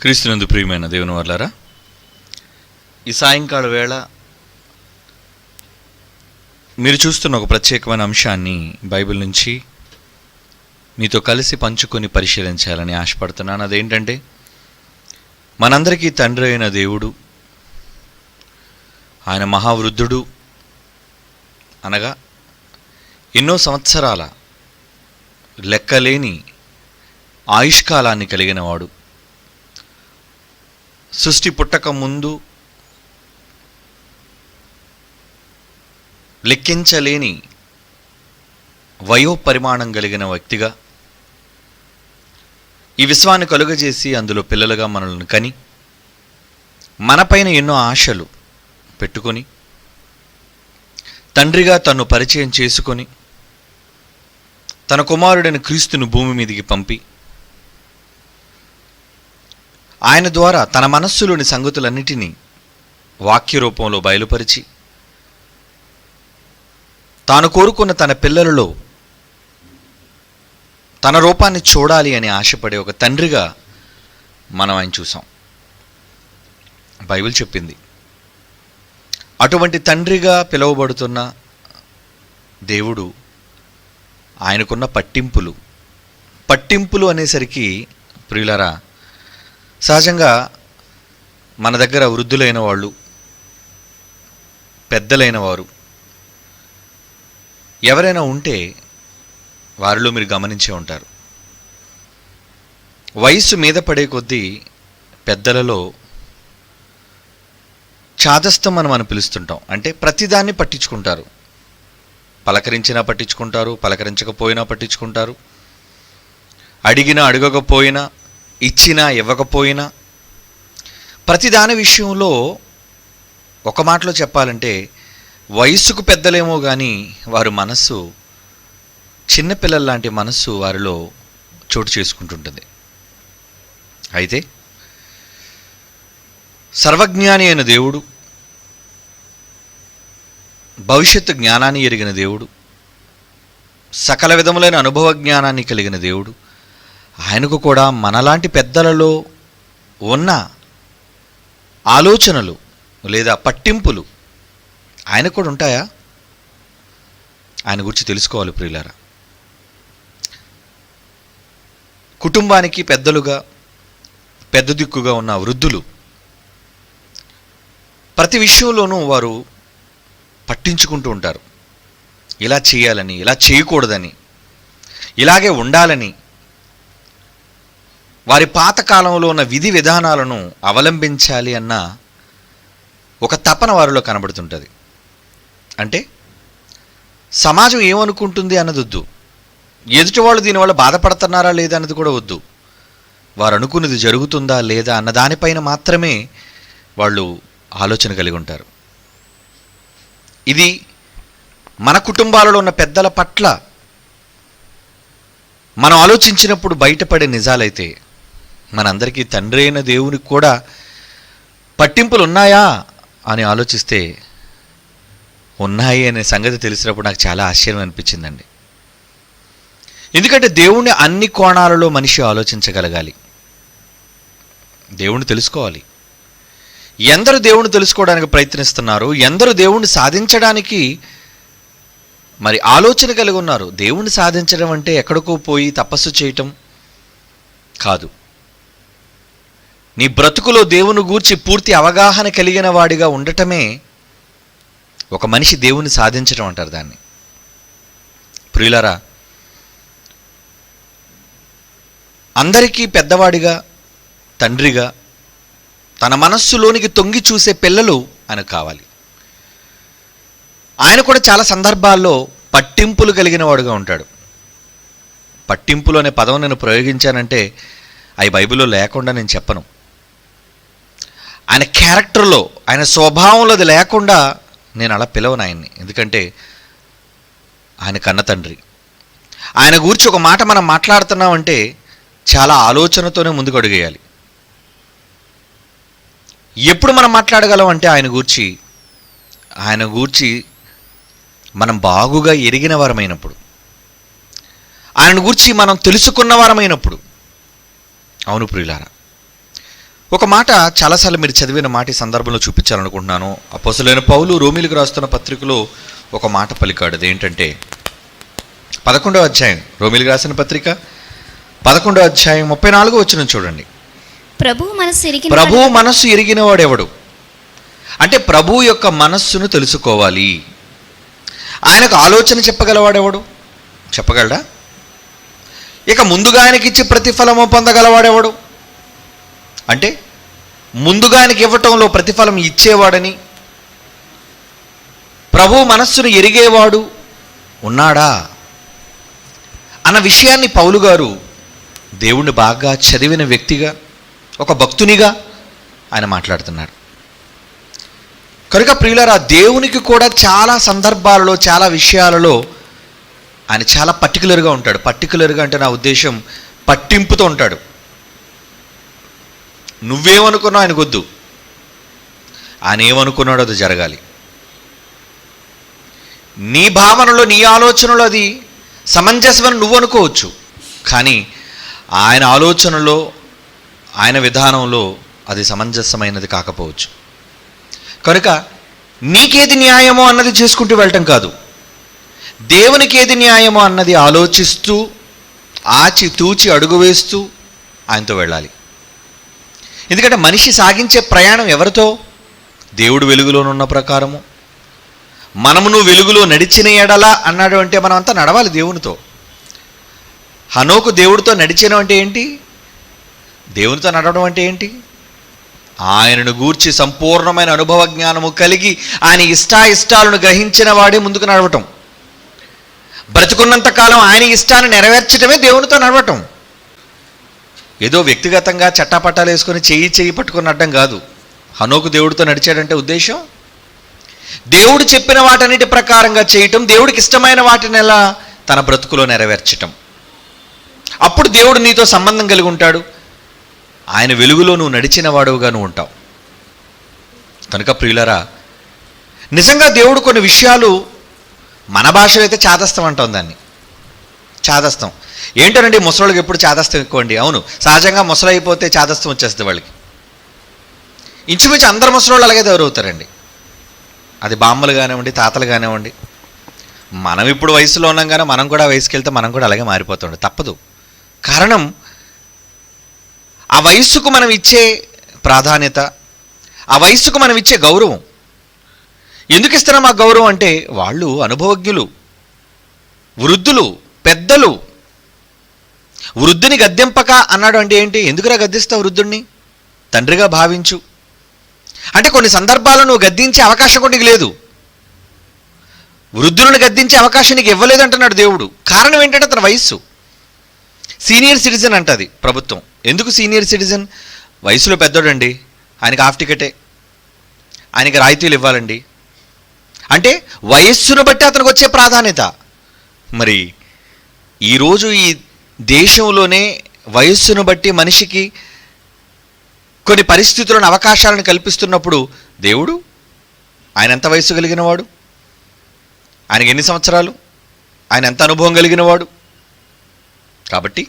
క్రీస్తునందు ప్రియమైన దేవుని వర్లారా, ఈ సాయంకాల వేళ మీరు చూస్తున్న ఒక ప్రత్యేకమైన అంశాన్ని బైబిల్ నుంచి మీతో కలిసి పంచుకొని పరిశీలించాలని ఆశపడుతున్నాను. అదేంటంటే, మనందరికీ తండ్రి అయిన దేవుడు, ఆయన మహావృద్ధుడు, అనగా ఎన్నో సంవత్సరాల లెక్కలేని ఆయుష్కాలాన్ని కలిగిన వాడు, సృష్టి పుట్టక ముందు లెక్కించలేని వయోపరిమాణం కలిగిన వ్యక్తిగా ఈ విశ్వాన్ని కలుగజేసి అందులో పిల్లలుగా మనల్ని కని మనపైన ఎన్నో ఆశలు పెట్టుకొని తండ్రిగా తన్ను పరిచయం చేసుకొని తన కుమారుడైన క్రీస్తును భూమి మీదికి పంపి ఆయన ద్వారా తన మనస్సులోని సంగతులన్నిటినీ వాక్య రూపంలో బయలుపరిచి తాను కోరుకున్న తన పిల్లలలో తన రూపాన్ని చూడాలి అని ఆశపడే ఒక తండ్రిగా మనం ఆయన చూసాం. బైబిల్ చెప్పింది. అటువంటి తండ్రిగా పిలువబడుతున్న దేవుడు ఆయనకున్న పట్టింపులు అనేసరికి ప్రియులరా, సహజంగా మన దగ్గర వృద్ధులైన వాళ్ళు, పెద్దలైన వారు ఎవరైనా ఉంటే వారిలో మీరు గమనించే ఉంటారు, వయస్సు మీద పడే కొద్దీ పెద్దలలో చాదస్తం మనం పిలుస్తుంటాం. అంటే ప్రతిదాన్ని పట్టించుకుంటారు. పలకరించినా పట్టించుకుంటారు, పలకరించకపోయినా పట్టించుకుంటారు, అడిగినా అడగకపోయినా, ఇచ్చినా ఇవ్వకపోయినా, ప్రతిదాని విషయంలో ఒక మాటలో చెప్పాలంటే వయస్సుకు పెద్దలేమో కానీ వారి మనస్సు చిన్నపిల్లల లాంటి మనస్సు వారిలో చోటు చేసుకుంటుంటుంది. అయితే సర్వజ్ఞాని అయిన దేవుడు, భవిష్యత్తు జ్ఞానాన్ని ఎరిగిన దేవుడు, సకల విధములైన అనుభవ జ్ఞానాన్ని కలిగిన దేవుడు, ఆయనకు కూడా మనలాంటి పెద్దలలో ఉన్న ఆలోచనలు లేదా పట్టింపులు ఆయనకు కూడా ఉంటాయా? ఆయన గురించి తెలుసుకోవాలి ప్రియులారా. కుటుంబానికి పెద్దలుగా, పెద్ద దిక్కుగా ఉన్న వృద్ధులు ప్రతి విషయంలోనూ వారు పట్టించుకుంటూ ఉంటారు. ఇలా చేయాలని, ఇలా చేయకూడదని, ఇలాగే ఉండాలని, వారి పాతకాలంలో ఉన్న విధి విధానాలను అవలంబించాలి అన్న ఒక తపన వారిలో కనబడుతుంటుంది. అంటే సమాజం ఏమనుకుంటుంది అన్నది వద్దు, ఎదుటి వాళ్ళు దీనివల్ల బాధపడుతున్నారా లేదా అన్నది కూడా వద్దు, వారు అనుకున్నది జరుగుతుందా లేదా అన్న దానిపైన మాత్రమే వాళ్ళు ఆలోచన కలిగి ఉంటారు. ఇది మన కుటుంబాలలో ఉన్న పెద్దల పట్ల మనం ఆలోచించినప్పుడు బయటపడే నిజాలైతే, మనందరికీ తండ్రి అయిన దేవునికి కూడా పట్టింపులు ఉన్నాయా అని ఆలోచిస్తే ఉన్నాయి అనే సంగతి తెలిసినప్పుడు నాకు చాలా ఆశ్చర్యం అనిపించిందండి. ఎందుకంటే దేవుణ్ణి అన్ని కోణాలలో మనిషి ఆలోచించగలగాలి, దేవుణ్ణి తెలుసుకోవాలి. ఎందరు దేవుణ్ణి తెలుసుకోవడానికి ప్రయత్నిస్తున్నారు, ఎందరు దేవుణ్ణి సాధించడానికి మరి ఆలోచన కలిగి ఉన్నారు. దేవుణ్ణి సాధించడం అంటే ఎక్కడికో పోయి తపస్సు చేయటం కాదు. నీ బ్రతుకులో దేవుని గూర్చి పూర్తి అవగాహన కలిగిన వాడిగా ఉండటమే ఒక మనిషి దేవుని సాధించడం అంటారు దాన్ని. ప్రియులారా, అందరికీ పెద్దవాడిగా, తండ్రిగా, తన మనస్సులోనికి తొంగి చూసే పిల్లలు ఆయనకు కావాలి. ఆయన కూడా చాలా సందర్భాల్లో పట్టింపులు కలిగిన వాడుగా ఉంటాడు. పట్టింపులు అనే పదం నేను ప్రయోగించానంటే అవి బైబిల్లో లేకుండా నేను చెప్పను. ఆయన క్యారెక్టర్లో, ఆయన స్వభావంలో అది లేకుండా నేను అలా పిలవను ఆయన్ని. ఎందుకంటే ఆయన కన్న తండ్రి. ఆయన గురించి ఒక మాట మనం మాట్లాడుతున్నామంటే చాలా ఆలోచనతోనే ముందుకు అడుగేయాలి. ఎప్పుడు మనం మాట్లాడగలం అంటే ఆయన గూర్చి మనం బాగుగా ఎరిగిన వారమైనప్పుడు, ఆయన గురించి మనం తెలుసుకున్న వారమైనప్పుడు. అవును ప్రియులారా, ఒక మాట చాలాసార్లు మీరు చదివిన మాట ఈ సందర్భంలో చూపించాలనుకుంటున్నాను. అపోస్తలుడైన పౌలు రోమీయులకు రాస్తున్న పత్రికలో ఒక మాట పలికాడు. అదేంటంటే 11వ అధ్యాయం, రోమీయులకు రాసిన పత్రిక 11వ అధ్యాయం 34వ వచనం చూడండి. ప్రభువు మనస్సు ఎరిగిన వాడెవడు? అంటే ప్రభు యొక్క మనస్సును తెలుసుకోవాలి. ఆయనకు ఆలోచన చెప్పగలవాడెవడు? చెప్పగలడా? ఇక ముందుగా ఆయనకిచ్చి ప్రతిఫలము పొందగలవాడెవడు? అంటే ముందుగా ఆయనకి ఇవ్వటంలో ప్రతిఫలం ఇచ్చేవాడని, ప్రభు మనస్సును ఎరిగేవాడు ఉన్నాడా అన్న విషయాన్ని పౌలు గారు దేవుణ్ణి బాగా చదివిన వ్యక్తిగా, ఒక భక్తునిగా ఆయన మాట్లాడుతున్నాడు. కనుక ప్రియులారా, దేవునికి కూడా చాలా సందర్భాలలో, చాలా విషయాలలో ఆయన చాలా పర్టికులర్గా ఉంటాడు. పర్టికులర్గా అంటే నా ఉద్దేశం పట్టింపుతో ఉంటాడు. నువ్వేమనుకున్నావు ఆయనకు వద్దు, ఆయన ఏమనుకున్నాడో అది జరగాలి. నీ భావనలో, నీ ఆలోచనలో అది సమంజసమని నువ్వు అనుకోవచ్చు, కానీ ఆయన ఆలోచనలో, ఆయన విధానంలో అది సమంజసమైనది కాకపోవచ్చు. కనుక నీకేది న్యాయమో అన్నది చేసుకుంటూ వెళ్ళటం కాదు, దేవునికి ఏది న్యాయమో అన్నది ఆలోచిస్తూ, ఆచి తూచి అడుగు వేస్తూ ఆయనతో వెళ్ళాలి. ఎందుకంటే మనిషి సాగించే ప్రయాణం ఎవరితో? దేవుడు వెలుగులోనున్న ప్రకారము. మనమును వెలుగులో నడిచిన ఎడల అన్నాడు. అంటే మనం అంతా నడవాలి దేవునితో. హనోకు దేవుడితో నడిచిన అంటే ఏంటి? దేవునితో నడవడం అంటే ఏంటి? ఆయనను గూర్చి సంపూర్ణమైన అనుభవ జ్ఞానము కలిగి ఆయన ఇష్టాయిష్టాలను గ్రహించిన వాడే ముందుకు నడవటం. బ్రతుకున్నంత కాలం ఆయన ఇష్టాన్ని నెరవేర్చడమే దేవునితో నడవటం. ఏదో వ్యక్తిగతంగా చట్టాపట్టాలు వేసుకొని చెయ్యి పట్టుకుని అడ్డం కాదు. హనోకు దేవుడితో నడిచాడంటే ఉద్దేశం దేవుడు చెప్పిన వాటన్నిటి ప్రకారంగా చేయటం, దేవుడికి ఇష్టమైన వాటిని ఎలా తన బ్రతుకులో నెరవేర్చటం. అప్పుడు దేవుడు నీతో సంబంధం కలిగి ఉంటాడు. ఆయన వెలుగులో నువ్వు నడిచిన వాడుగా నువ్వు ఉంటావు. కనుక ప్రియులరా, నిజంగా దేవుడు కొన్ని విషయాలు, మన భాషలో అయితే చాదస్తం అంటాం దాన్ని. చాదస్తం ఏంటోనండి, ముసలోళ్ళకి ఎప్పుడు చాదస్తం ఎక్కువ అండి. అవును, సహజంగా ముసలు అయిపోతే చాదస్తం వచ్చేస్తుంది వాళ్ళకి. ఇంచుమించు అందరు ముసలోళ్ళు అలాగే ఎవరవుతారండి. అది బామ్మలు కానివ్వండి, తాతలు కానివ్వండి. మనం ఇప్పుడు వయసులో ఉన్నాం కానీ మనం కూడా వయసుకి వెళ్తే మనం కూడా అలాగే మారిపోతుండే, తప్పదు. కారణం ఆ వయస్సుకు మనం ఇచ్చే ప్రాధాన్యత, ఆ వయస్సుకు మనం ఇచ్చే గౌరవం. ఎందుకు ఇస్తున్నాం ఆ గౌరవం అంటే వాళ్ళు అనుభవజ్ఞులు, వృద్ధులు, పెద్దలు. వృద్ధుని గద్దెంపక అన్నాడు అంటే ఏంటి? ఎందుకురా గద్దిస్తావు వృద్ధుడిని? తండ్రిగా భావించు అంటే కొన్ని సందర్భాల్లో నువ్వు గద్దించే అవకాశం కూడా నీకు లేదు. వృద్ధులను గద్దించే అవకాశం నీకు ఇవ్వలేదు అంటున్నాడు దేవుడు. కారణం ఏంటంటే అతని వయస్సు. సీనియర్ సిటిజన్ అంటది ప్రభుత్వం. ఎందుకు సీనియర్ సిటిజన్? వయసులో పెద్దోడండి, ఆయనకి హాఫ్ టికెటే, ఆయనకి రాయితీలు ఇవ్వాలండి. అంటే వయస్సును బట్టి అతనికి వచ్చే ప్రాధాన్యత. మరి ఈరోజు ఈ దేశంలోనే వయస్సును బట్టి మనిషికి కొన్ని పరిస్థితులను, అవకాశాలను కల్పిస్తున్నప్పుడు దేవుడు, ఆయన ఎంత వయస్సు కలిగిన వాడు, ఆయనకి ఎన్ని సంవత్సరాలు, ఆయన ఎంత అనుభవం కలిగిన వాడు. కాబట్టి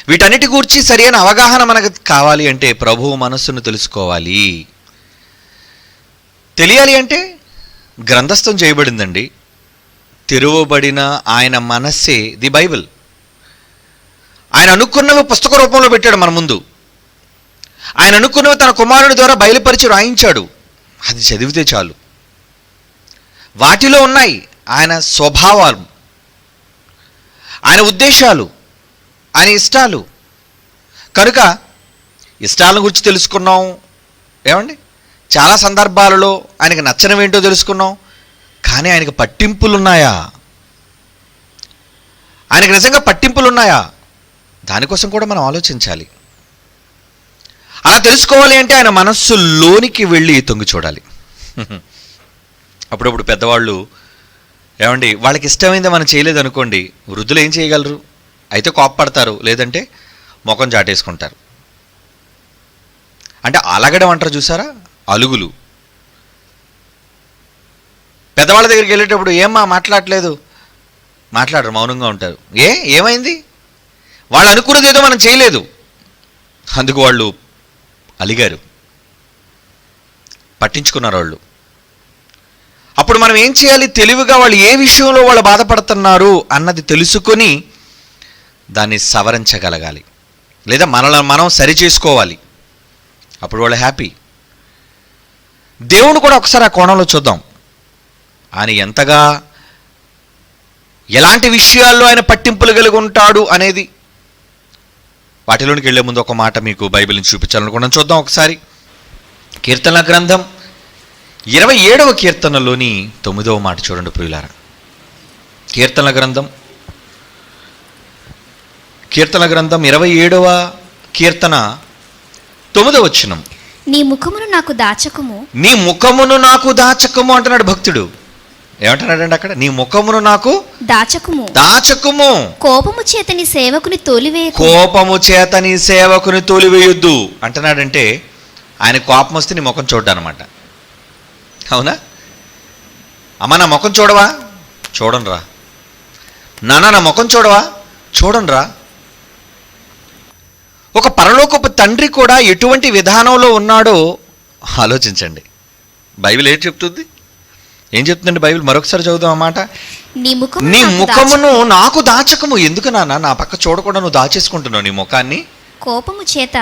వీటన్నిటి గూర్చి సరైన అవగాహన మనకు కావాలి అంటే ప్రభువు మనస్సును తెలుసుకోవాలి. తెలియాలి అంటే గ్రంథస్థం చేయబడిందండి. తెరవబడిన ఆయన మనస్సే ది బైబిల్. ఆయన అనుకున్నవి పుస్తక రూపంలో పెట్టాడు మన ముందు. ఆయన అనుకున్నవి తన కుమారుని ద్వారా బయలుపరిచి రాయించాడు. అది చదివితే చాలు. వాటిలో ఉన్నాయి ఆయన స్వభావాలు, ఆయన ఉద్దేశాలు, ఆయన ఇష్టాలు. కనుక ఇష్టాలను గురించి తెలుసుకున్నాం. ఏమండి, చాలా సందర్భాలలో ఆయనకి నచ్చనివేంటో తెలుసుకున్నాం. కానీ ఆయనకి పట్టింపులు ఉన్నాయా? ఆయనకి నిజంగా పట్టింపులు ఉన్నాయా? దానికోసం కూడా మనం ఆలోచించాలి. అలా తెలుసుకోవాలి అంటే ఆయన మనస్సులోనికి వెళ్ళి తొంగి చూడాలి. అప్పుడప్పుడు పెద్దవాళ్ళు ఏమండి, వాళ్ళకి ఇష్టమైంది మనం చేయలేదు అనుకోండి, వృద్ధులు ఏం చేయగలరు? అయితే కోప్పడతారు, లేదంటే ముఖం చాటేసుకుంటారు. అంటే అలగడం అంటారు చూసారా, అలుగులు. పెద్దవాళ్ళ దగ్గరికి వెళ్ళేటప్పుడు ఏమ్మా మాట్లాడలేదు, మాట్లాడరు, మౌనంగా ఉంటారు. ఏమైంది? వాళ్ళు అనుకున్నది ఏదో మనం చేయలేదు, అందుకు వాళ్ళు అలిగారు, పట్టించుకున్నారు వాళ్ళు. అప్పుడు మనం ఏం చేయాలి? తెలివిగా వాళ్ళు ఏ విషయంలో వాళ్ళు బాధపడుతున్నారు అన్నది తెలుసుకొని దాన్ని సవరించగలగాలి, లేదా మనల్ని మనం సరి చేసుకోవాలి. అప్పుడు వాళ్ళు హ్యాపీ. దేవుడు కూడా ఒకసారి ఆ కోణంలో చూద్దాం. ఆయన ఎంతగా ఎలాంటి విషయాల్లో ఆయన పట్టింపులు కలిగి ఉంటాడు అనేది. వాటిలోనికి వెళ్లే ముందు ఒక మాట మీకు బైబిల్ని చూపించాలనుకున్నాను. చూద్దాం ఒకసారి. కీర్తనల గ్రంథం 27వ కీర్తనలోని 9వ మాట చూడండి ప్రియులారా. కీర్తనల గ్రంథం 27వ కీర్తన 9వ వచనం. నీ ముఖమును నాకు దాచకుము. నీ ముఖమును నాకు దాచకము అంటున్నాడు భక్తుడు. ఏమంటున్నాడండి అక్కడ? నీ ముఖమును నాకు దాచకుము. దాచకుము. కోపము చేత నీ సేవకుని తోలివేయకు. కోపము చేత నీ సేవకుని తోలివేయొద్దు అంటున్నాడంటే ఆయన కోపం వస్తే నీ ముఖం చూడ్డనమాట. అవునా? అమ్మ నా ముఖం చూడవా? చూడండిరా. నాన్న నా ముఖం చూడవా? చూడండిరా. ఒక పరలోకపు తండ్రి కూడా ఎటువంటి విధానంలో ఉన్నాడో ఆలోచించండి. బైబిల్ ఏం చెప్తుంది? ఏం చెప్తుందండి బైబిల్? మరొకసారి చదువుదాం అన్నమాట. నీ ముఖమును నాకు దాచకము. ఎందుకు నాన్న నా పక్క చూడకుండా నువ్వు దాచేసుకుంటున్నావు నీ ముఖాన్ని? కోపము చేత,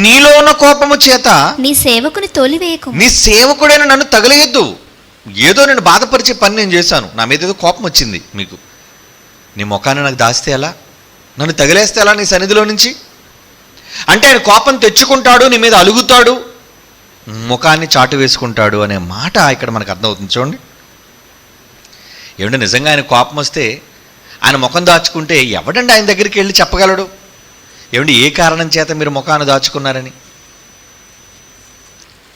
నీలో ఉన్న కోపము చేత నీ సేవకుని తోలివేయకు. నీ సేవకుడైన నన్ను తగలేయద్దు. ఏదో నేను బాధపరిచే పని నేను చేశాను, నా మీద ఏదో కోపం వచ్చింది మీకు. నీ ముఖాన్ని నాకు దాస్తే ఎలా? నన్ను తగిలేస్తే ఎలా నీ సన్నిధిలో నుంచి? అంటే ఆయన కోపం తెచ్చుకుంటాడు, నీ మీద అలుగుతాడు, ముఖాన్ని చాటు వేసుకుంటాడు అనే మాట ఇక్కడ మనకు అర్థమవుతుంది. చూడండి. ఏమంటే నిజంగా ఆయన కోపం వస్తే ఆయన ముఖం దాచుకుంటే ఎవడండి ఆయన దగ్గరికి వెళ్ళి చెప్పగలడు? ఏమండి ఏ కారణం చేత మీరు ముఖాన్ని దాచుకున్నారని?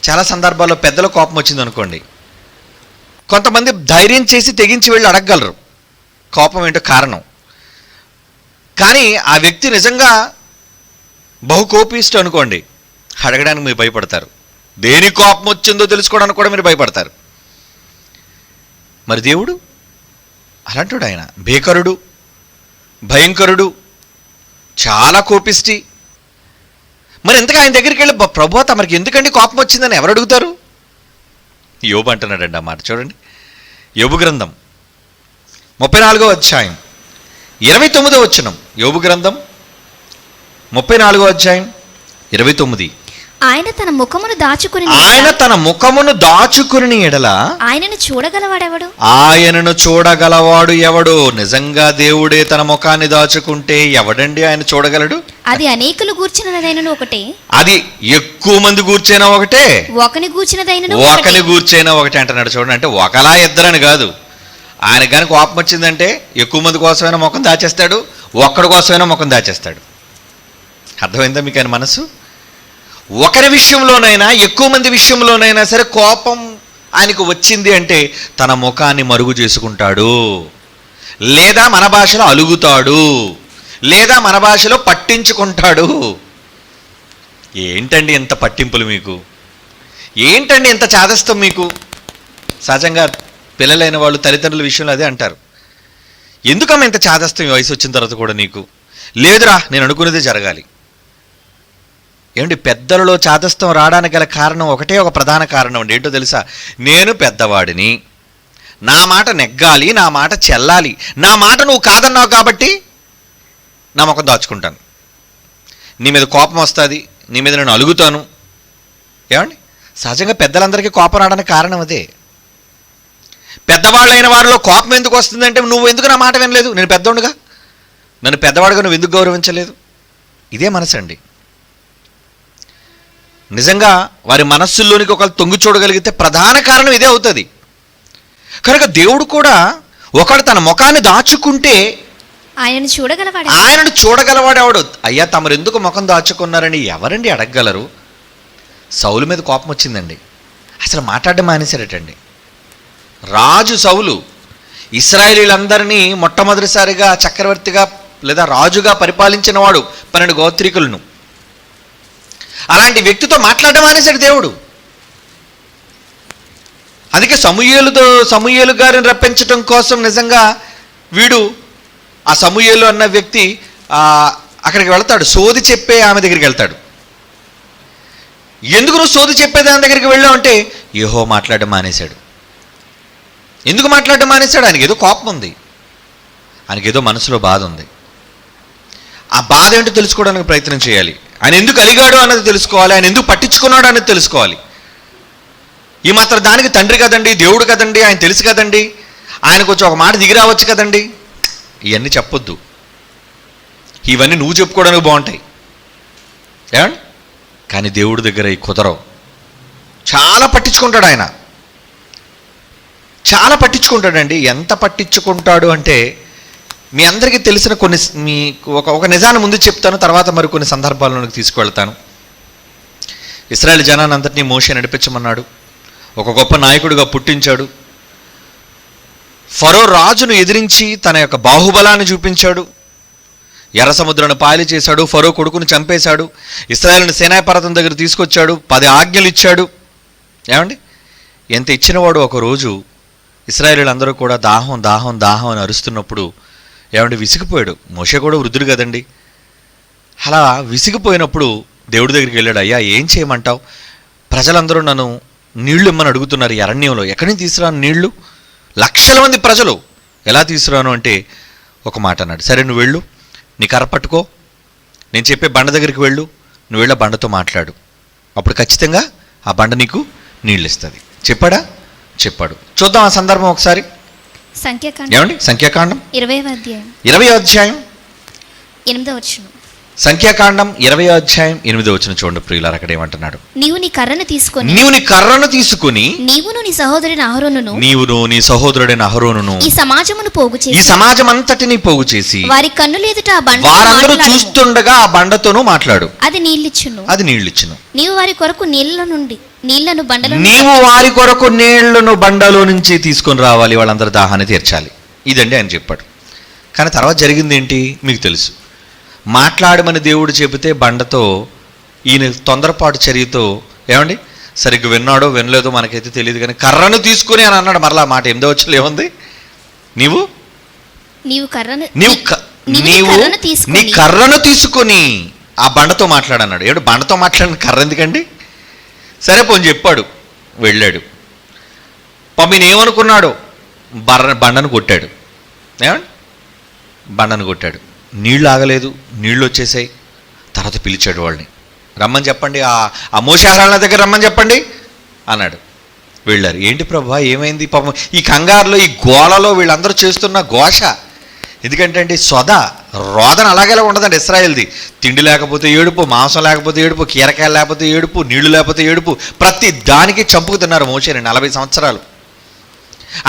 చాలా సందర్భాల్లో పెద్దల కోపం వచ్చింది అనుకోండి, కొంతమంది ధైర్యం చేసి తెగించి వెళ్ళి అడగగలరు కోపం ఏంటో కారణం. కానీ ఆ వ్యక్తి నిజంగా బహుకోపిష్ట అనుకోండి, అడగడానికి మీరు భయపడతారు. దేని కోపం వచ్చిందో తెలుసుకోవడానికి కూడా మీరు భయపడతారు. మరి దేవుడు అలాంటి ఆయన భీకరుడు, భయంకరుడు, చాలా కోపిష్టి. మరి ఎంతగా ఆయన దగ్గరికి వెళ్ళి ప్రభువా తమరికి ఎందుకండి కోపం వచ్చిందని ఎవరు అడుగుతారు? యోబు అంటున్నాడండి ఆ మాట. చూడండి. యోబు గ్రంథం 34వ అధ్యాయం 29వ వచనం. యోబు గ్రంథం 34వ అధ్యాయం 29. ఆయన తన ముఖమును దాచుకుని ఎడల ఆయనను చూడగలవాడెవడు? ఆయనను చూడగలవాడు ఎవడు? నిజంగా దేవుడే తన ముఖాన్ని దాచుకుంటే ఎవడండి ఆయన చూడగలడు? అది అనేకులు గూర్చినదైనను ఒకటే, అది ఎక్కువ మంది గూర్చైనా ఒకటే, ఒకని గూర్చినదైనను ఒకటే అంటున్నాడు. చూడండి. అంటే ఒకలా ఇద్దరని కాదు. ఆయన కానీ కోపం వచ్చిందంటే ఎక్కువ మంది కోసమైనా ముఖం దాచేస్తాడు, ఒక్కడి కోసమైనా ముఖం దాచేస్తాడు. అర్థమైందా మీకు ఆయన మనసు? ఒకరి విషయంలోనైనా ఎక్కువ మంది విషయంలోనైనా సరే కోపం ఆయనకు వచ్చింది అంటే తన ముఖాన్ని మరుగు చేసుకుంటాడు, లేదా మన భాషలో అలుగుతాడు, లేదా మన భాషలో పట్టించుకుంటాడు. ఏంటండి ఎంత పట్టింపులు మీకు? ఏంటండి ఎంత చాదస్తం మీకు? సహజంగా పిల్లలైన వాళ్ళు తల్లిదండ్రుల విషయంలో అదే అంటారు. ఎందుకమ్మా ఇంత చాదస్తం ఈ వయసు వచ్చిన తర్వాత కూడా నీకు? లేదురా నేను అనుకున్నదే జరగాలి. ఏమండి పెద్దలలో చాదస్తం రావడానికి గల కారణం ఒకటే, ఒక ప్రధాన కారణం అండి. ఏంటో తెలుసా? నేను పెద్దవాడిని, నా మాట నెగ్గాలి, నా మాట చెల్లాలి, నా మాట నువ్వు కాదన్నావు కాబట్టి నా ముఖం దాచుకుంటాను. నీ మీద కోపం వస్తుంది, నీ మీద నేను అలుగుతాను. ఏమండి సహజంగా పెద్దలందరికీ కోపం రావడానికి కారణం అదే. పెద్దవాళ్ళైన వారిలో కోపం ఎందుకు వస్తుందంటే నువ్వు ఎందుకు నా మాట వినలేదు, నేను పెద్దోడుగా, నన్ను పెద్దవాడుగా నువ్వు ఎందుకు గౌరవించలేదు? ఇదే మనసు అండి. నిజంగా వారి మనస్సుల్లోనికి ఒకళ్ళు తొంగి చూడగలిగితే ప్రధాన కారణం ఇదే అవుతుంది. కనుక దేవుడు కూడా ఒకడు తన ముఖాన్ని దాచుకుంటే ఆయనను చూడగలవాడెవడు? అయ్యా తమరు ఎందుకు ముఖం దాచుకున్నారని ఎవరండి అడగగలరు? సౌలు మీద కోపం వచ్చిందండి, అసలు మాట్లాడడం మానేశారటండి. రాజు సౌలు ఇశ్రాయేలీలందరినీ మొట్టమొదటిసారిగా చక్రవర్తిగా లేదా రాజుగా పరిపాలించిన వాడు, 12 గోత్రికులను. అలాంటి వ్యక్తితో మాట్లాడడం మానేశాడు దేవుడు. అందుకే సమూయేలు గారిని రప్పించడం కోసం నిజంగా వీడు ఆ సమూయేలు అన్న వ్యక్తి అక్కడికి వెళ్తాడు, సోది చెప్పే ఆమె దగ్గరికి వెళ్తాడు. ఎందుకు నువ్వు సోది చెప్పేదాని దగ్గరికి వెళ్ళావు అంటే యెహోవా మాట్లాడడం మానేశాడు. ఎందుకు మాట్లాడడం మానేశాడు? ఆయనకి ఏదో కోపం ఉంది, ఆయనకి ఏదో మనసులో బాధ ఉంది. ఆ బాధ ఏంటో తెలుసుకోవడానికి ప్రయత్నం చేయాలి. ఆయన ఎందుకు అలిగాడు అన్నది తెలుసుకోవాలి, ఆయన ఎందుకు పట్టించుకున్నాడు అన్నది తెలుసుకోవాలి. ఈ మాత్రం దానికి తండ్రి కదండి, దేవుడు కదండి, ఆయన తెలుసు కదండి, ఆయనకు వచ్చి ఒక మాట దిగి రావచ్చు కదండి, ఇవన్నీ చెప్పొద్దు. ఇవన్నీ నువ్వు చెప్పుకోవడానికి బాగుంటాయి ఏమండి, కానీ దేవుడి దగ్గర ఈ కుదరవు. చాలా పట్టించుకుంటాడు ఆయన, చాలా పట్టించుకుంటాడండి. ఎంత పట్టించుకుంటాడు అంటే మీ అందరికీ తెలిసిన కొన్ని మీ ఒక నిజాన్ని ముందు చెప్తాను, తర్వాత మరి కొన్ని సందర్భాల్లోకి తీసుకువెళ్తాను. ఇశ్రాయేలు జనాన్ని అంతటినీ మోషే నడిపించమన్నాడు, ఒక గొప్ప నాయకుడిగా పుట్టించాడు. ఫరో రాజును ఎదిరించి తన యొక్క బాహుబలాన్ని చూపించాడు. ఎర్ర సముద్రాన్ని పాయలు చేశాడు, ఫరో కొడుకుని చంపేశాడు, ఇశ్రాయేలుని సేనాయి పర్వతం దగ్గర తీసుకొచ్చాడు, 10 ఆజ్ఞలు ఇచ్చాడు. ఏమండి, ఎంత ఇచ్చినవాడు ఒకరోజు ఇశ్రాయేలీలందరూ కూడా దాహం దాహం దాహం అని అరుస్తున్నప్పుడు ఏమంటే విసిగిపోయాడు. మోషే కూడా వృద్ధుడు కదండి. అలా విసిగిపోయినప్పుడు దేవుడి దగ్గరికి వెళ్ళాడు. అయ్యా ఏం చేయమంటావు, ప్రజలందరూ నన్ను నీళ్లు ఇమ్మని అడుగుతున్నారు, అరణ్యంలో ఎక్కడి నుంచి తీసుకురాను నీళ్లు, లక్షల మంది ప్రజలు, ఎలా తీసుకురాను అంటే ఒక మాట అన్నాడు. సరే నువ్వు వెళ్ళు, నీ కర్ర పట్టుకో, నేను చెప్పే బండ దగ్గరికి వెళ్ళు, నువ్వు వెళ్ళి ఆ బండతో మాట్లాడు, అప్పుడు ఖచ్చితంగా ఆ బండ నీకు నీళ్ళు ఇస్తుంది. చెప్పాడా? చెప్పాడు. చూద్దాం ఆ సందర్భం ఒకసారి. ఏమండి, సంఖ్యాకాండం 20వ అధ్యాయం 8వ వచనం. సంఖ్యాకాండం 20వ అధ్యాయం 8వ వచనం చూడండి ప్రియులారా, అక్కడ ఏమంటున్నాడు? నీవు నీ కర్రను తీసుకొని నీవును నీ సహోదరుడైన అహరోనును ఈ సమాజమును పోగు చేసి, ఈ సమాజం అంతటిని పోగు చేసి వారి కన్నులు ఎదుట ఆ బండ వారందరూ చూస్తుండగా ఆ బండతోనూ మాట్లాడు, అది నీళ్ళిచ్చును. నీవు వారి కొరకు నీళ్లను బండలో నుంచి తీసుకొని రావాలి, వాళ్ళందరూ దాహాన్ని తీర్చాలి. ఇదండి ఆయన చెప్పాడు. కానీ తర్వాత జరిగింది ఏంటి మీకు తెలుసు. మాట్లాడమని దేవుడు చెబితే బండతో ఈయన తొందరపాటు చర్యతో ఏమండి సరిగ్గా విన్నాడో వినలేదో మనకైతే తెలియదు, కానీ కర్రను తీసుకుని అని అన్నాడు. మరలా మాట 8వ వచనంలో ఏముంది? నీ కర్రను తీసుకొని ఆ బండతో మాట్లాడన్నాడు. ఏడు బండతో మాట్లాడిన కర్ర ఎందుకండి? సరే పోని చెప్పాడు, వెళ్ళాడు. పమ్మిని ఏమనుకున్నాడు? బండను కొట్టాడు. ఏమండి, బండను కొట్టాడు. నీళ్ళు ఆగలేదు, నీళ్ళు వచ్చేసాయి. తర్వాత పిలిచాడు వాళ్ళని, రమ్మని చెప్పండి, ఆ మోషేహారాల దగ్గర రమ్మని చెప్పండి అన్నాడు. వెళ్ళారు. ఏంటి ప్రభా ఏమైంది? పాపం ఈ కంగారులో, ఈ గోళలో వీళ్ళందరూ చేస్తున్న ఘోష. ఎందుకంటే అండి రోదన అలాగేలా ఉండదండి ఇశ్రాయేల్ది. తిండి లేకపోతే ఏడుపు, మాంసం లేకపోతే ఏడుపు, కీరకాయలు లేకపోతే ఏడుపు, నీళ్లు లేకపోతే ఏడుపు, ప్రతి దానికి చంపుకు తిన్నారు మోషేని 40 సంవత్సరాలు.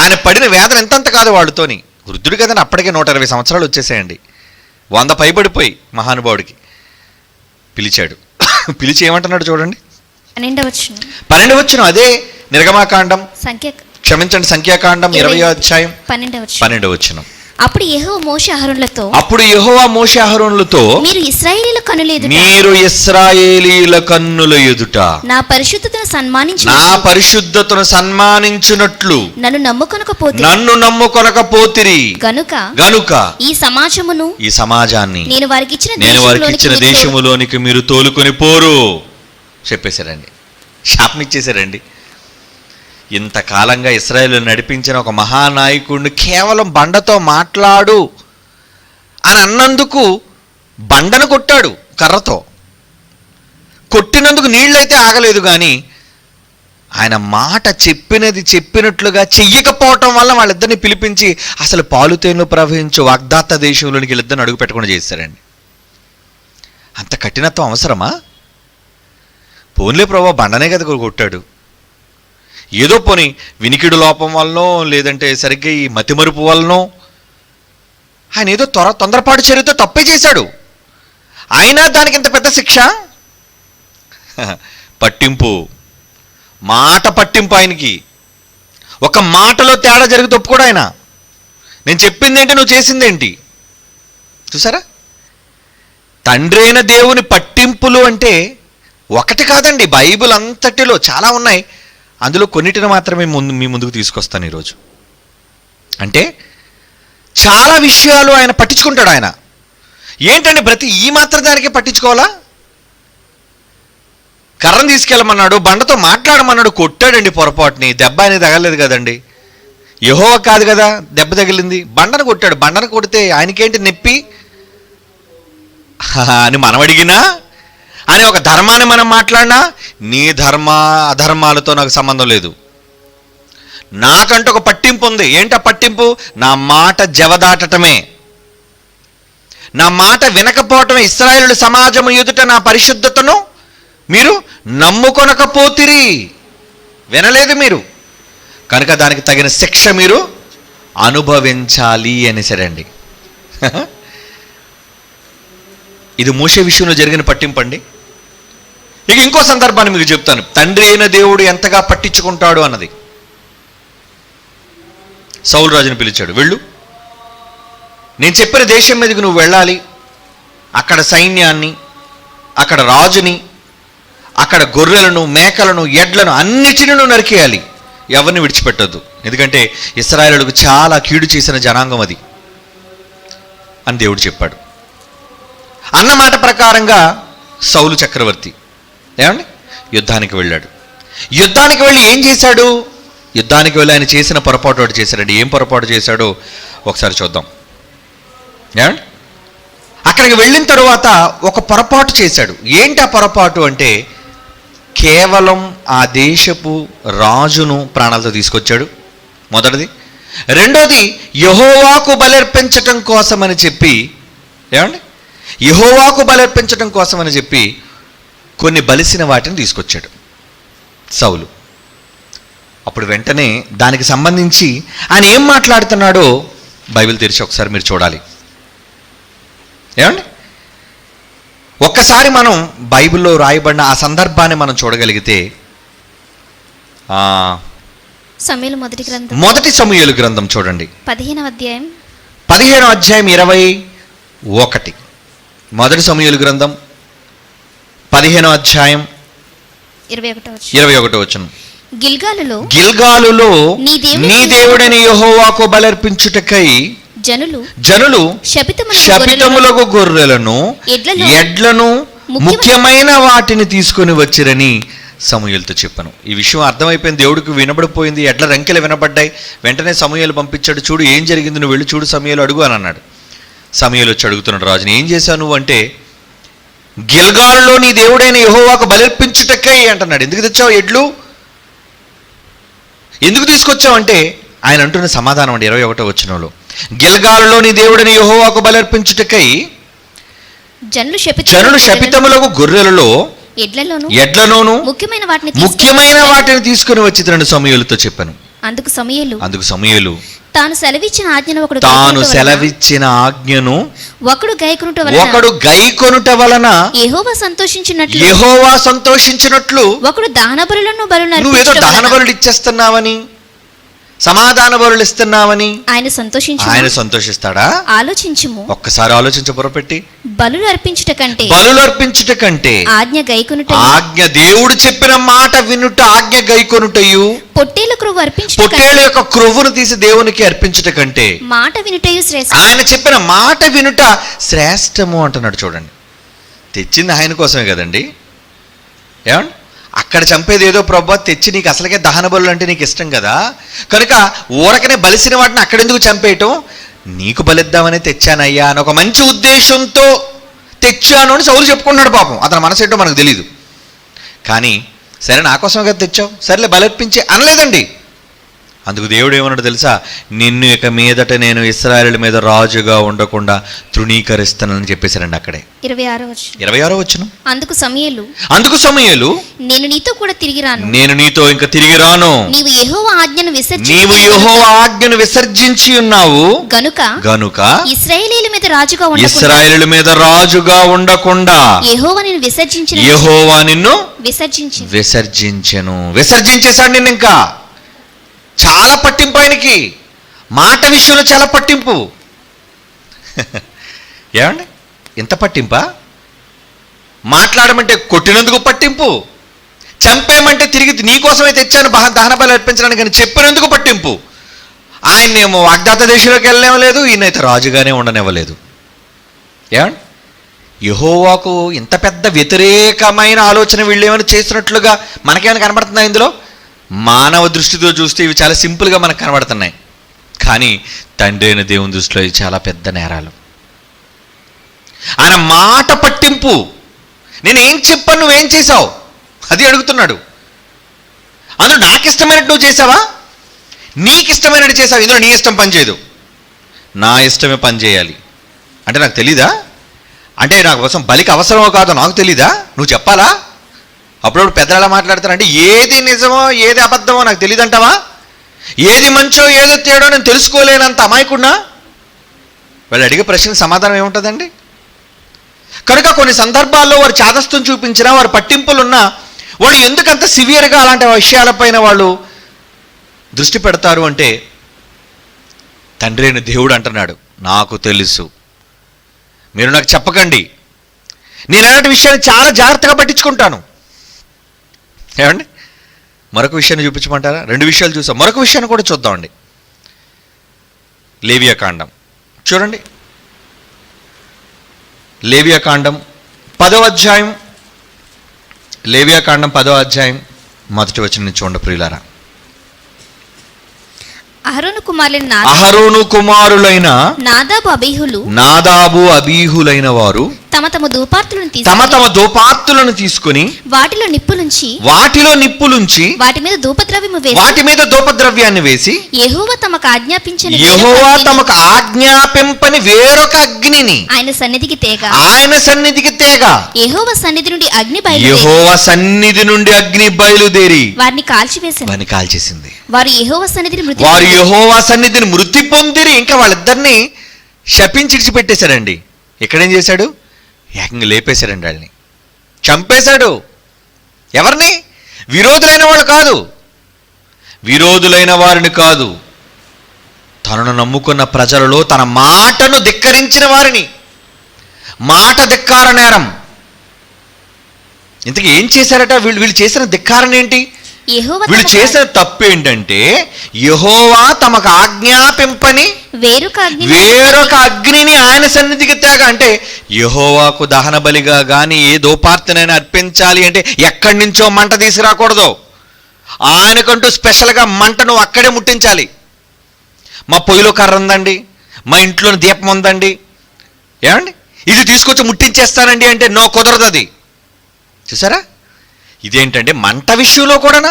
ఆయన పడిన వేదన ఎంతంత కాదు వాళ్ళతోని. వృద్ధుడు కదండి, అప్పటికే 120 సంవత్సరాలు వచ్చేసాయండి. 100 పైబడిపోయి మహానుభావుడికి పిలిచాడు. పిలిచి ఏమంటున్నాడు చూడండి, 12వ వచనం. అదే నిర్గమాకాండం, సంఖ్యాకాండం 20వ అధ్యాయం 12వ వచనం. అప్పుడు యెహోవా మోషే అహరోనులతో మీరు ఇశ్రాయేలీయుల కన్నుల ఎదుట నా పరిశుద్ధతను సన్మానించునట్లు నన్ను నమ్ముకొనకపోతిరి గనుక ఈ సమాజాన్ని నేను వారికి ఇచ్చిన దేశములోనికి మీరు తోలుకొని పోరు చెప్పేశారండి. శాపనిచ్చేశారండి. ఇంతకాలంగా ఇశ్రాయేలు నడిపించిన ఒక మహానాయకుడిని కేవలం బండతో మాట్లాడు అని అన్నందుకు బండను కొట్టాడు కర్రతో. కొట్టినందుకు నీళ్ళైతే ఆగలేదు, కానీ ఆయన మాట చెప్పినట్లుగా చెయ్యకపోవటం వల్ల వాళ్ళిద్దరిని పిలిపించి అసలు పాలుతేను ప్రవహించు వాగ్దాత దేశంలోనికి వీళ్ళిద్దరిని అడుగు పెట్టకుండా చేశారండి. అంత కఠినత్వం అవసరమా? పోన్లే ప్రభా, బండనే కదా కొట్టాడు, ఏదో పోని వినికిడు లోపం వల్లనో లేదంటే సరిగ్గా ఈ మతిమరుపు వల్లనో ఆయన ఏదో తొందరపాటు చర్యతో తప్పే చేశాడు. అయినా దానికి ఇంత పెద్ద శిక్ష? పట్టింపు, మాట పట్టింపు ఆయనకి. ఒక మాటలో తేడా జరిగి తప్పుకోడు ఆయన. నేను చెప్పిందేంటి, నువ్వు చేసిందేంటి? చూసారా, తండ్రి అయిన దేవుని పట్టింపులు అంటే ఒకటి కాదండి, బైబిల్ అంతటిలో చాలా ఉన్నాయి. అందులో కొన్నిటిని మాత్రమే మీ ముందుకు తీసుకొస్తాను ఈరోజు. అంటే చాలా విషయాలు ఆయన పట్టించుకుంటాడు. ఆయన ఏంటంటే ప్రతి ఈ మాత్రం దానికే పట్టించుకోవాలా? కర్రను తీసుకెళ్ళమన్నాడు, బండతో మాట్లాడమన్నాడు, కొట్టాడండి పొరపాటుని. దెబ్బ అనేది తగలేదు కదండి, యెహోవా కాదు కదా దెబ్బ తగిలింది, బండను కొట్టాడు. బండను కొడితే ఆయనకేంటి నొప్పి అని మనం అడిగినా, అని ఒక ధర్మాన్ని మనం మాట్లాడినా, నీ అధర్మాలతో నాకు సంబంధం లేదు, నాకంటూ ఒక పట్టింపు ఉంది. ఏంటా పట్టింపు? నా మాట జవదాటటమే, నా మాట వినకపోవటమే. ఇశ్రాయేలు సమాజము ఎదుట నా పరిశుద్ధతను మీరు నమ్ముకొనకపోతిరి, వినలేదు మీరు, కనుక దానికి తగిన శిక్ష మీరు అనుభవించాలి అనేసారండి. ఇది మోషే విషయంలో జరిగిన పట్టింపు అండి. ఇక ఇంకో సందర్భాన్ని మీకు చెప్తాను, తండ్రి అయిన దేవుడు ఎంతగా పట్టించుకుంటాడు అన్నది. సౌలు రాజుని పిలిచాడు, వెళ్ళు, నేను చెప్పిన దేశం మీదకి నువ్వు వెళ్ళాలి, అక్కడ సైన్యాన్ని, అక్కడ రాజుని, అక్కడ గొర్రెలను, మేకలను, ఎడ్లను అన్నిటిని నువ్వు నరికేయాలి, ఎవరిని విడిచిపెట్టొద్దు, ఎందుకంటే ఇశ్రాయేలుకు చాలా కీడు చేసిన జనాంగం అది అని దేవుడు చెప్పాడు. అన్న మాట ప్రకారంగా సౌలు చక్రవర్తి ఏమండి యుద్ధానికి వెళ్ళాడు. యుద్ధానికి వెళ్ళి ఏం చేశాడు? యుద్ధానికి వెళ్ళి ఆయన చేసిన పొరపాటు ఒకటి చేశాడండి. ఏం పొరపాటు చేశాడో ఒకసారి చూద్దాం. ఏమండి అక్కడికి వెళ్ళిన తరువాత ఒక పొరపాటు చేశాడు. ఏంటి ఆ పొరపాటు అంటే, కేవలం ఆ దేశపు రాజును ప్రాణాలతో తీసుకొచ్చాడు, మొదటిది. రెండోది, యెహోవాకు బలర్పించటం కోసమని చెప్పి, ఏమండి యెహోవాకు బలర్పించటం కోసమని చెప్పి కొన్ని బలిసిన వాటిని తీసుకొచ్చాడు సౌలు. అప్పుడు వెంటనే దానికి సంబంధించి ఆయన ఏం మాట్లాడుతున్నాడో బైబిల్ తెరిచి ఒకసారి మీరు చూడాలి. ఏమండి ఒక్కసారి మనం బైబిల్లో రాయబడిన ఆ సందర్భాన్ని మనం చూడగలిగితే, సమూయేలు మొదటి గ్రంథం, మొదటి సమూయేలు గ్రంథం చూడండి, 15వ అధ్యాయం 21. మొదటి సమూయేలు గ్రంథం 15వ అధ్యాయం 21వ వచనం. గిల్గాలులో నీ దేవుడైన యెహోవాకు బలర్పించుటకై జనులు శపితములకు గొర్రెలను, ఎడ్లను, ముఖ్యమైన వాటిని తీసుకొని వచ్చిరని సమూయేలుతో చెప్పాను. ఈ విషయం అర్థమైపోయింది, దేవుడికి వినబడిపోయింది, ఎడ్ల రంకెలు వినబడ్డాయి. వెంటనే సమూయేలు పంపించాడు, చూడు ఏం జరిగింది, నువ్వు వెళ్ళి చూడు సమూయేలు, అడుగు అని అన్నాడు. సమూయేలు వచ్చి అడుగుతున్నాడు రాజుని, ఏం చేశావు నువ్వు అంటే, గిల్గాలులో నీ దేవుడైన యెహోవాకు బలర్పించుటకై అంటున్నాడు. ఎందుకు తెచ్చావు ఎడ్లు, ఎందుకు తీసుకొచ్చావు అంటే, ఆయన అంటున్న సమాధానం అండి 21వ వచనంలో, గిల్గాలులో నీ దేవుడైన యెహోవాకు బలర్పించుటకై జనులు శపితములకు గొర్రెలలో, ఎడ్లలోను, ముఖ్యమైన వాటిని తీసుకుని వచ్చిందని సమూయేలుతో చెప్పాను. అందుకు సమూయేలు తాను సెలవిచ్చిన ఆజ్ఞను ఒకడు గైకొనుట వలన యెహోవా సంతోషించినట్లు ఒకడు దహన బలులను నువ్వేదో దహన బలులు ఇచ్చేస్తున్నావని, సమాధాన బలులు ఇస్తున్నావని ఆయన సంతోషిస్తాడా? ఆలోచించుము, ఒక్కసారి ఆలోచించ పొరపెట్టి. బలులు అర్పించుట కంటే ఆజ్ఞ దేవుడు చెప్పిన మాట వినుట, ఆజ్ఞ గైకొనుటయు, పొట్టేల యొక్క క్రొవ్వును తీసి దేవునికి అర్పించుట కంటే మాట వినుటయు శ్రేష్టం. ఆయన చెప్పిన మాట వినుట శ్రేష్టము అంటున్నాడు. చూడండి, తెచ్చింది ఆయన కోసమే కదండి. ఏమండి అక్కడ చంపేది ఏదో ప్రభు, తెచ్చి నీకు అసలుకే దహన బలులు అంటే నీకు ఇష్టం కదా, కనుక ఊరకనే బలిసిన వాటిని అక్కడెందుకు చంపేయటం, నీకు బలిద్దామని తెచ్చానయ్యా అని ఒక మంచి ఉద్దేశంతో తెచ్చాను అని సౌలు చెప్పుకున్నాడు. పాపం అతని మనసు ఏంటో మనకు తెలీదు. కానీ సరే నా కోసం కదా తెచ్చావు, సరేలే బలర్పించి అనలేదండి. అందుకు దేవుడు ఏమన్నాడు తెలుసా, నిన్ను ఇక మీదట నేను ఇశ్రాయేలు మీద రాజుగా ఉండకుండా తృణీకరిస్తానని చెప్పేశారండి అక్కడే. 26వ వచనం. అందుకు సమూయేలు నేను నీతో కూడా తిరిగి రాను, నేను నీతో ఇంకా తిరిగి రాను, నీవు యెహోవా ఆజ్ఞను విసర్జించి ఉన్నావు గనుక ఇశ్రాయేలీయుల మీద రాజుగా ఉండకుండా యెహోవా నిన్ను విసర్జించెను. విసర్జించేశాడు నిన్ను. ఇంకా చాలా పట్టింపు ఆయనకి, మాట విషయంలో చాలా పట్టింపు. ఏమండి ఇంత పట్టింపా? మాట్లాడమంటే కొట్టినందుకు పట్టింపు, చంపేయమంటే తిరిగి నీకోసమే తెచ్చాను దహన బలి అర్పించడానికి అని చెప్పినందుకు పట్టింపు. ఆయన్నేమో వాగ్దాత దేశంలోకి వెళ్ళనివ్వలేదు, ఈయనైతే రాజుగానే ఉండనివ్వలేదు. ఏమండి యెహోవాకు ఇంత పెద్ద వ్యతిరేకమైన ఆలోచన వీళ్ళు ఏమైనా చేసినట్లుగా మనకేమైనా కనబడుతుందా ఇందులో? మానవ దృష్టితో చూస్తే ఇవి చాలా సింపుల్గా మనకు కనబడుతున్నాయి, కానీ తండ్రి అయిన దేవుని దృష్టిలో ఇవి చాలా పెద్ద నేరాలు. ఆయన మాట పట్టింపు, నేనేం చెప్పాను నువ్వేం చేశావు అది అడుగుతున్నాడు. అందులో నాకు ఇష్టమైనట్టు నువ్వు చేసావా? నీకు ఇష్టమైనట్టు చేసావు. ఇందులో నీ ఇష్టం పని చేయదు, నా ఇష్టమే పని చేయాలి. అంటే నాకు తెలీదా? అంటే నా కోసం బలికి అవసరమో కాదో నాకు తెలీదా? నువ్వు చెప్పాలా? అప్పుడప్పుడు పెద్దలు ఎలా మాట్లాడతారంటే ఏది నిజమో ఏది అబద్ధమో నాకు తెలియదంటావా? ఏది మంచో ఏదో తేడో నేను తెలుసుకోలేనంత అమాయకుడినా? వాళ్ళు అడిగే ప్రశ్నకు సమాధానం ఏముంటుందండి? కనుక కొన్ని సందర్భాల్లో వారు చాదస్తం చూపించినా, వారు పట్టింపులున్నా, వాళ్ళు ఎందుకంత సివియర్గా అలాంటి విషయాలపైన వాళ్ళు దృష్టి పెడతారు అంటే, తండ్రి అయిన దేవుడు అంటున్నాడు, నాకు తెలుసు, మీరు నాకు చెప్పకండి, నేను అలాంటి విషయాన్ని చాలా జాగ్రత్తగా పట్టించుకుంటాను. ఏమండి? మరొక విషయాన్ని చూపించమంటారా? 2 విషయాలు చూసాం, మరొక విషయాన్ని కూడా చూద్దామండి. లేవియాకాండం చూడండి. లేవియాకాండం 10వ అధ్యాయం, లేవియాకాండం 10వ అధ్యాయం మొదటి వచనం చూడండి ప్రియులారా. అహరోను కుమారులైన నాదాబు అబీహులైన వారు తమ తమ ధూపార్తులను తీసుకొని వాటిలో నిప్పులుంచి వాటి మీద ధూపద్రవ్యాన్ని వేసి యెహోవా తమకు ఆజ్ఞాపింపని వేరొక అగ్నిని ఆయన సన్నిధికి తేగా యెహోవా సన్నిధి నుండి అగ్ని బయలుదేరి వారిని కాల్చేసింది. వారు యెహోవా సన్నిధిని మృతి పొందిరి. ఇంకా వాళ్ళిద్దరిని శపించిడిచిపెట్టేశాడండి. ఇక్కడేం చేశాడు? ఏకంగా లేపేశాడండి, వాళ్ళని చంపేశాడు. ఎవరిని? విరోధులైన వారిని కాదు, తనను నమ్ముకున్న ప్రజలలో తన మాటను ధిక్కరించిన వారిని. మాట ధిక్కార నేరం. ఇంతకీ ఏం చేశారట వీళ్ళు చేసిన ధిక్కారణ ఏంటి? వీళ్ళు చేసిన తప్పు ఏంటంటే, యెహోవా తమకు ఆజ్ఞాపింపని వేరొక అగ్నిని ఆయన సన్నిధికి తేగ. అంటే యెహోవాకు దహన బలిగా కానీ ఏ ధూపార్తినైనా అర్పించాలి అంటే ఎక్కడి నుంచో మంట తీసుకురాకూడదు. ఆయనకంటూ స్పెషల్గా మంటను అక్కడే ముట్టించాలి. మా పొయ్యిలో కర్ర ఉందండి, మా ఇంట్లో దీపం ఉందండి, ఏమండి ఇది తీసుకొచ్చి ముట్టించేస్తానండి అంటే నో, కుదరదు అది. చూసారా? ఇదేంటంటే మంట విషయంలో కూడానా?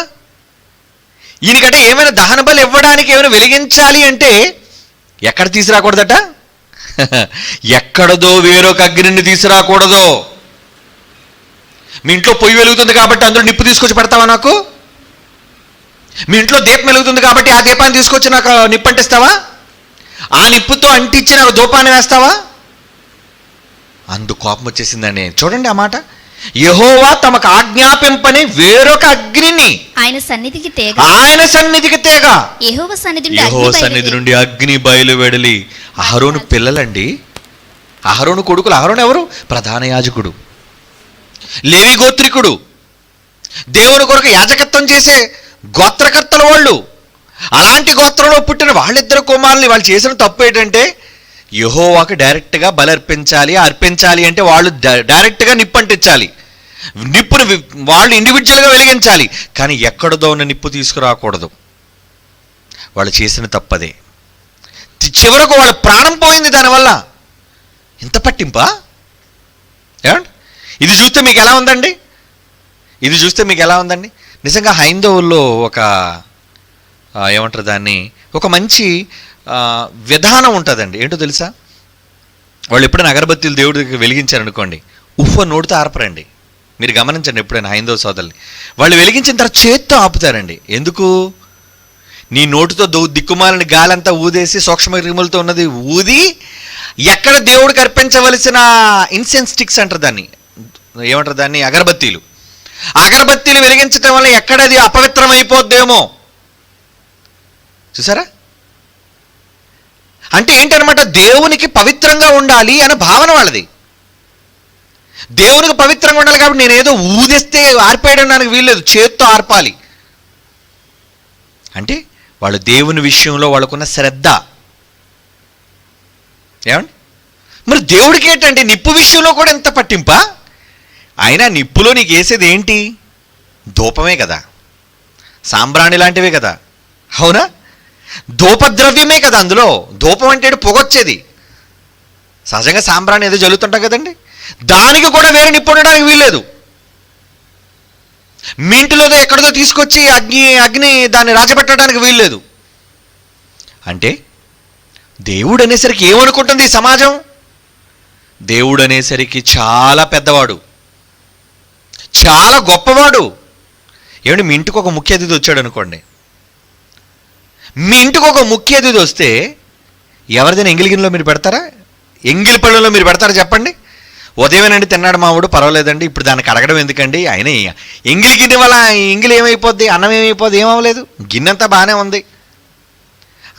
ఈయనకంటే ఏమైనా దహన బలి ఇవ్వడానికి ఏమైనా వెలిగించాలి అంటే ఎక్కడ తీసుకురాకూడదట? ఎక్కడదో వేరొక అగ్నిని తీసుకురాకూడదు. మీ ఇంట్లో పొయ్యి వెలుగుతుంది కాబట్టి అందులో నిప్పు తీసుకొచ్చి పెడతావా నాకు? మీ ఇంట్లో దీపం వెలుగుతుంది కాబట్టి ఆ దీపాన్ని తీసుకొచ్చి నాకు నిప్పు అంటిస్తావా? ఆ నిప్పుతో అంటించి నాకు ధూపాన్ని వేస్తావా? అందు కోపం వచ్చేసిందండి. చూడండి ఆ మాట, యెహోవా తమకు ఆజ్ఞాపింపని వేరొక అగ్నిని ఆయన సన్నిధికి తేగా యెహోవా సన్నిధి నుండి అగ్ని బయలువెడలి. అహరోను పిల్లలండి, అహరోను కొడుకులు. అహరోను ఎవరు? ప్రధాన యాజకుడు, లేవి గోత్రికుడు, దేవుని కొరకు యాజకత్వం చేసే గోత్రకర్తల వాళ్ళు. అలాంటి గోత్రంలో పుట్టిన వాళ్ళిద్దరు కుమారులు. వాళ్ళు చేసిన తప్పు ఏంటంటే, యెహోవాకు డైరెక్ట్గా బలి అర్పించాలి అంటే వాళ్ళు డైరెక్ట్గా నిప్పు అంటించాలి. నిప్పును వాళ్ళు ఇండివిజువల్గా వెలిగించాలి, కానీ ఎక్కడదో ఉన్న నిప్పు తీసుకురాకూడదు. వాళ్ళు చేసిన తప్పదే. చివరకు వాళ్ళ ప్రాణం పోయింది దానివల్ల. ఇంత పట్టింపా? ఏమండి? ఇది చూస్తే మీకు ఎలా ఉందండి? నిజంగా హైందవుల్లో ఒక ఏమంటారు దాన్ని, ఒక మంచి విధానం ఉంటుందండి. ఏంటో తెలుసా? వాళ్ళు ఎప్పుడైనా అగరబత్తీలు దేవుడి దగ్గర వెలిగించారనుకోండి, నోటితో ఆర్పరండి. మీరు గమనించండి ఎప్పుడైనా హైందవ సోదరులు, వాళ్ళు వెలిగించిన తర్వాత చేత్తో ఆపుతారండి. ఎందుకు? నీ నోటితో దిక్కుమాలని గాలంతా ఊదేసి సూక్ష్మ క్రిములతో ఉన్నది ఊది ఎక్కడ దేవుడికి అర్పించవలసిన ఇన్సెన్స్ స్టిక్స్ అంటారు దాన్ని, ఏమంటారు దాన్ని, అగరబత్తీలు వెలిగించడం వల్ల ఎక్కడది అపవిత్రమైపోద్దేమో. చూసారా? అంటే ఏంటనమాట, దేవునికి పవిత్రంగా ఉండాలి అనే భావన వాళ్ళది. దేవునికి పవిత్రంగా ఉండాలి కాబట్టి నేనేదో ఊదేస్తే ఆర్పేయడం నాకు వీల్లేదు, చేత్తో ఆర్పాలి. అంటే వాళ్ళు దేవుని విషయంలో వాళ్ళకున్న శ్రద్ధ. ఏమండి? మరి దేవుడికి ఏంటంటే నిప్పు విషయంలో కూడా ఎంత పట్టింపా? అయినా నిప్పులో నీకు వేసేది ఏంటి? ధూపమే కదా, సాంబ్రాణి లాంటివే కదా, అవునా? ధూపద్రవ్యమే కదా అందులో. ధూపం అంటే పొగొచ్చేది. సహజంగా సాంబ్రాణి ఏదో జల్లుతుంటాం కదండి, దానికి కూడా వేరే నిప్పు ఉండడానికి వీల్లేదు. మీ ఇంటిలోదో ఎక్కడిదో తీసుకొచ్చి అగ్ని దాన్ని రాజపెట్టడానికి వీల్లేదు. అంటే దేవుడు అనేసరికి ఏమనుకుంటుంది ఈ సమాజం? దేవుడు అనేసరికి చాలా పెద్దవాడు, చాలా గొప్పవాడు. ఏమంటే మీ ఇంటికి ఒక ముఖ్య అతిథి వచ్చాడు అనుకోండి. మీ ఇంటికి ఒక ముఖ్య అతిథి వస్తే ఎవరిదైనా ఎంగిలి గిన్నెలో మీరు పెడతారా? ఎంగిలి పళ్ళలో మీరు పెడతారా చెప్పండి? ఉదయమేనండి తిన్నాడు మావాడు, పర్వాలేదండి, ఇప్పుడు దానికి అడగడం ఎందుకండి? ఆయన ఎంగిలి గిన్నె వల్ల ఎంగిలి ఏమైపోద్ది, అన్నం ఏమైపోద్ది? ఏమవ్వలేదు, గిన్నెంతా బాగానే ఉంది,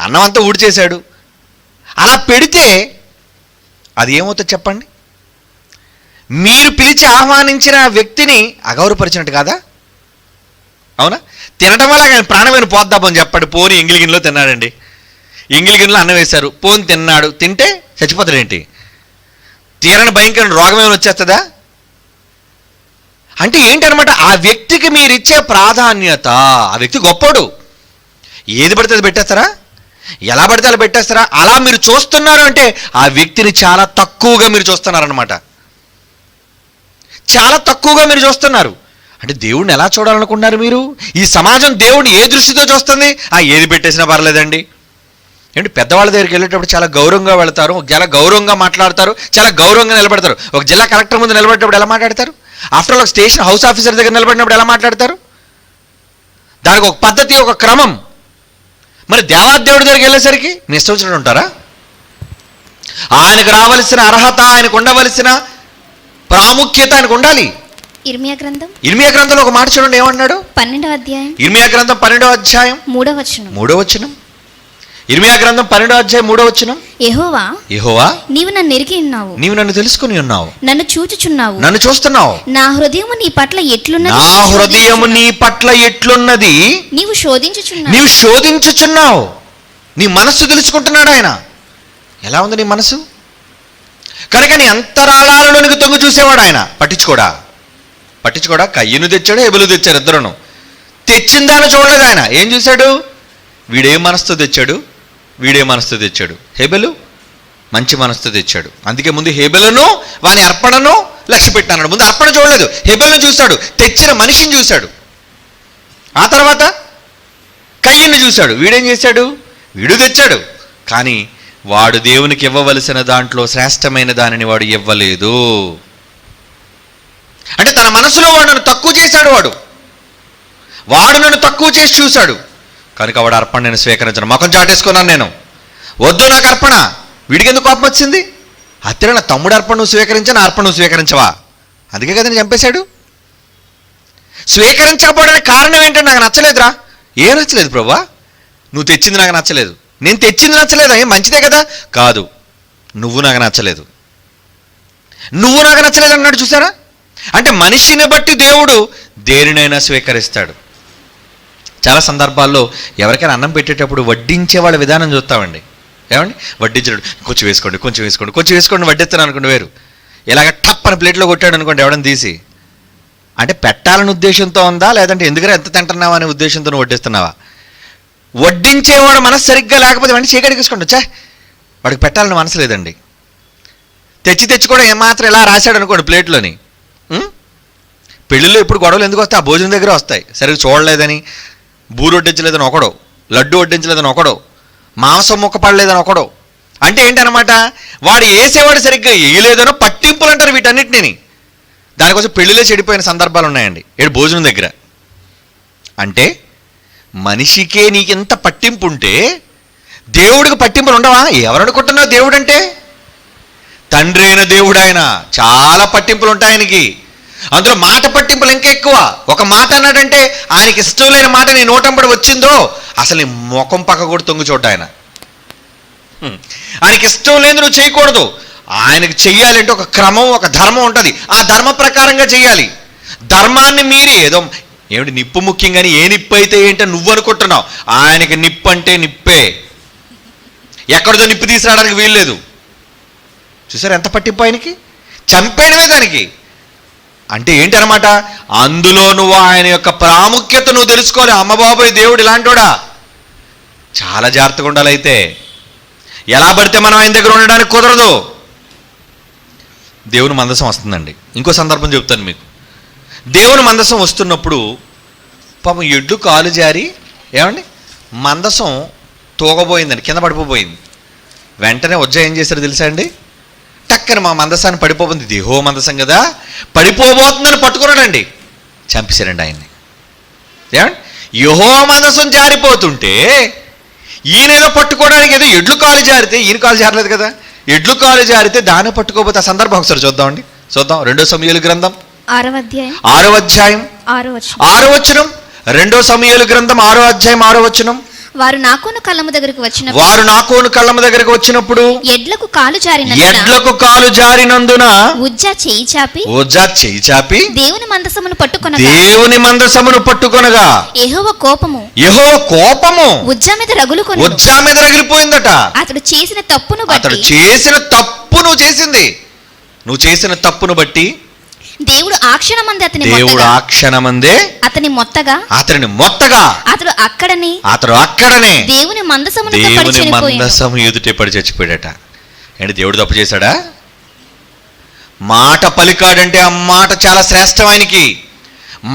అన్నం అంతా ఊడ్చేశాడు. అలా పెడితే అది ఏమవుతుంది చెప్పండి? మీరు పిలిచి ఆహ్వానించిన వ్యక్తిని అగౌరవపరిచినట్టు కాదా? అవునా? తినటం వల్ల ఆయన ప్రాణమైన పోద్దామని చెప్పండి. పోని ఎంగిలి గిన్నెలో తిన్నాడండి, ఎంగిలి గిన్నెలో అన్నం వేశారు, పోని తిన్నాడు, తింటే చచ్చిపోతాడేంటి? తీరని భయంకరమైన రోగం ఏమైనా వచ్చేస్తుందా? అంటే ఏంటనమాట, ఆ వ్యక్తికి మీరు ఇచ్చే ప్రాధాన్యత. ఆ వ్యక్తి గొప్పోడు, ఏది పడితే అది పెట్టేస్తారా? ఎలా పడితే అలా పెట్టేస్తారా? అలా మీరు చూస్తున్నారు అంటే ఆ వ్యక్తిని చాలా తక్కువగా మీరు చూస్తున్నారనమాట. చాలా తక్కువగా మీరు చూస్తున్నారు. అంటే దేవుడిని ఎలా చూడాలనుకున్నారు మీరు? ఈ సమాజం దేవుడిని ఏ దృష్టితో చూస్తుంది? ఏది పెట్టేసినా పర్లేదండి. ఏంటి, పెద్దవాళ్ళ దగ్గరికి వెళ్ళేటప్పుడు చాలా గౌరవంగా వెళ్తారు, చాలా గౌరవంగా మాట్లాడతారు, చాలా గౌరవంగా నిలబడతారు. ఒక జిల్లా కలెక్టర్ ముందు నిలబడేటప్పుడు ఎలా మాట్లాడతారు? ఆఫ్టర్ ఆల్ ఒక స్టేషన్ హౌస్ ఆఫీసర్ దగ్గర నిలబడినప్పుడు ఎలా మాట్లాడతారు? దానికి ఒక పద్ధతి, ఒక క్రమం. మరి దేవాదేవుడి దగ్గరికి వెళ్ళేసరికి మీ ఇష్టం వచ్చినట్టు ఉంటారా? ఆయనకు రావలసిన అర్హత, ఆయనకు ఉండవలసిన ప్రాముఖ్యత ఆయనకు ఉండాలి. ఇర్మియా గ్రంథంలో ఒక మాట చూడండి, ఏమన్నాడు? 12వ అధ్యాయం ఇర్మియా గ్రంథం 12వ అధ్యాయం 3వ వచనం. ఇర్మియా గ్రంథం 12వ అధ్యాయం 3వ వచనం. యెహోవా నీవు నన్ను ఎరిగి ఉన్నావు, నీవు నన్ను తెలుసుకుని ఉన్నావు, నన్ను చూచుచున్నావు, నన్ను చూస్తున్నావు. నా హృదయము నీ పట్ల ఎట్లున్నది, నా హృదయము నీ పట్ల ఎట్లున్నది, నీవు శోధించుచున్నావు. నీ మనస్సు తెలుసుకుంటున్నాడు ఆయన. ఎలా ఉంది నీ మనసు? కనుక నీ అంతరాళాలలోనికి తొంగి చూసేవాడు ఆయన. పట్టించుకోడా? కయ్యను తెచ్చాడు, హేబెలు తెచ్చారు, ఇద్దరును. తెచ్చిన దాన్ని చూడలేదు ఆయన. ఏం చూశాడు? వీడే మనసుతో తెచ్చాడు, హేబెలు మంచి మనసుతో తెచ్చాడు. అందుకే ముందు హేబెలను వాని అర్పణను లక్ష్య పెట్టినాడు. ముందు అర్పణ చూడలేదు, హేబెలను చూశాడు, తెచ్చిన మనిషిని చూశాడు. ఆ తర్వాత కయ్యను చూశాడు. వీడేం చేశాడు? వీడు తెచ్చాడు, కానీ వాడు దేవునికి ఇవ్వవలసిన దాంట్లో శ్రేష్టమైన దానిని వాడు ఇవ్వలేదు. అంటే తన మనసులో వాడు నన్ను తక్కువ చేశాడు, వాడు నన్ను తక్కువ చేసి చూశాడు, కనుక వాడు అర్పణ నేను స్వీకరించను. ముఖం చాటేసుకున్నాను నేను, వద్దు నాకు అర్పణ. వీడికి ఎందుకు కోపం వచ్చింది? అత్తిర నా తమ్ముడు అర్పణ నువ్వు స్వీకరించా, నా అర్పణ నువ్వు స్వీకరించవా? అందుకే కదా నేను చంపేశాడు. స్వీకరించకపోవడానికి కారణం ఏంటంటే నాకు నచ్చలేదురా. ఏం నచ్చలేదు ప్రభువా? నువ్వు తెచ్చింది నాకు నచ్చలేదు. నేను తెచ్చింది నచ్చలేదా? ఏం మంచిదే కదా? కాదు, నువ్వు నాకు నచ్చలేదు అన్నాడు. చూసారా? అంటే మనిషిని బట్టి దేవుడు దేనినైనా స్వీకరిస్తాడు. చాలా సందర్భాల్లో ఎవరికైనా అన్నం పెట్టేటప్పుడు వడ్డించే వాళ్ళ విధానం చూస్తామండి. ఏమండి, వడ్డించడు, కొంచెం వేసుకోండి వడ్డిస్తాను అనుకోండి వేరు. ఇలాగ టప్ అని ప్లేట్లో కొట్టాడు అనుకోండి ఎవడని తీసి. అంటే పెట్టాలని ఉద్దేశంతో ఉందా, లేదంటే ఎందుకంటే ఎంత తింటున్నావా అనే ఉద్దేశంతో వడ్డిస్తున్నావా? వడ్డించేవాడు మనసు సరిగ్గా లేకపోతే వెంటనే చీకటికేసుకోండి. వాడికి పెట్టాలని మనసు లేదండి. తెచ్చి కూడా ఏమాత్రం ఇలా రాశాడు అనుకోండి ప్లేట్లోని. పెళ్ళిలో ఇప్పుడు గొడవలు ఎందుకు వస్తాయి? ఆ భోజనం దగ్గర వస్తాయి. సరిగ్గా చూడలేదని, బూరు వడ్డించలేదని ఒకడో, లడ్డు వడ్డించలేదని ఒకడో, మాంసం ముక్క పడలేదని ఒకడో. అంటే ఏంటనమాట, వాడు వేసేవాడు సరిగ్గా వేయలేదనో పట్టింపులు అంటారు వీటన్నిటిని. దానికోసం పెళ్ళిలో చెడిపోయిన సందర్భాలు ఉన్నాయండి భోజనం దగ్గర. అంటే మనిషికే నీకెంత పట్టింపు ఉంటే దేవుడికి పట్టింపులు ఉండవా? ఎవరనుకుంటున్నావు దేవుడు అంటే? తండ్రి అయిన దేవుడు ఆయన. చాలా పట్టింపులు ఉంటాయి ఆయనకి. అందులో మాట పట్టింపులు ఇంకా ఎక్కువ. ఒక మాట అన్నాడంటే ఆయనకి ఇష్టం లేని మాట నీ నోటంబడి వచ్చిందో అసలు నీ ముఖం పక్క కూడా తొంగి చూడ ఆయన. ఆయనకి ఇష్టం లేదు నువ్వు చేయకూడదు. ఆయనకి చెయ్యాలంటే ఒక క్రమం, ఒక ధర్మం ఉంటుంది. ఆ ధర్మ ప్రకారంగా చెయ్యాలి. ధర్మాన్ని మీరి ఏదో ఏమిటి నిప్పు ముఖ్యం, కానీ ఏ నిప్పు అయితే ఏంటో నువ్వు అనుకుంటున్నావు. ఆయనకి నిప్పు అంటే నిప్పే. ఎక్కడిదో నిప్పు తీసుకురావడానికి వీల్లేదు. చూసారు ఎంత పట్టింపు ఆయనకి? చంపేయడమే దానికి. అంటే ఏంటి అనమాట? అందులో నువ్వు ఆయన యొక్క ప్రాముఖ్యత నువ్వు తెలుసుకోవాలి. అమ్మ బాబోయ్, దేవుడు ఇలాంటోడా? చాలా జాగ్రత్తగా ఉండాలి. అయితే ఎలా పడితే మనం ఆయన దగ్గర ఉండడానికి కుదరదు. దేవుని మందసం వస్తుందండి. ఇంకో సందర్భం చెప్తాను మీకు. దేవుని మందసం వస్తున్నప్పుడు పాపం ఎడ్లు కాలు జారి ఏమండి మందసం తూగబోయిందండి, కింద పడిపోయింది. వెంటనే ఉజ్జ ఏం చేశారు తెలుసా అండి? టక్కన మా మందసాన్ని పడిపోతుంది, దేహో మందసం కదా, పడిపోబోతుందని పట్టుకున్నాడండి, చంపేశారండి ఆయన్ని. ఏమండి యెహో మందసం జారిపోతుంటే ఈయనేదో పట్టుకోవడానికి, ఏదో ఎడ్లు కాలు జారితే ఈయన కాలు జారలేదు కదా, ఎడ్లు కాలు జారితే దాన్ని పట్టుకోపోతే ఆ సందర్భం ఒకసారి చూద్దామండి. చూద్దాం. 2 సమూయేలు గ్రంథం 6వ అధ్యాయం 6వ అధ్యాయం 6వ వచనం. 2 సమూయేలు గ్రంథం 6వ అధ్యాయం 6వ వచనం. వారు నాకోను కళ్ళము దగ్గరకు వచ్చినప్పుడు ఎడ్లకు కాలు జారినందున ఉజ్జా చేయి చాపి దేవుని మందసమును పట్టుకొనగా యెహోవా కోపము ఉజ్జా మీద రగిలిపోయిందట. అతడు చేసిన తప్పును బట్టి దేవుడు ఆ క్షణమందే అతని మొత్తగా అతడు అక్కడనే దేవుని మందసము ఎదుటే పడి చచ్చిపోయాడట. ఏంటి దేవుడు తప్పు చేశాడా? మాట పలికాడంటే ఆ మాట చాలా శ్రేష్టం ఆయనకి.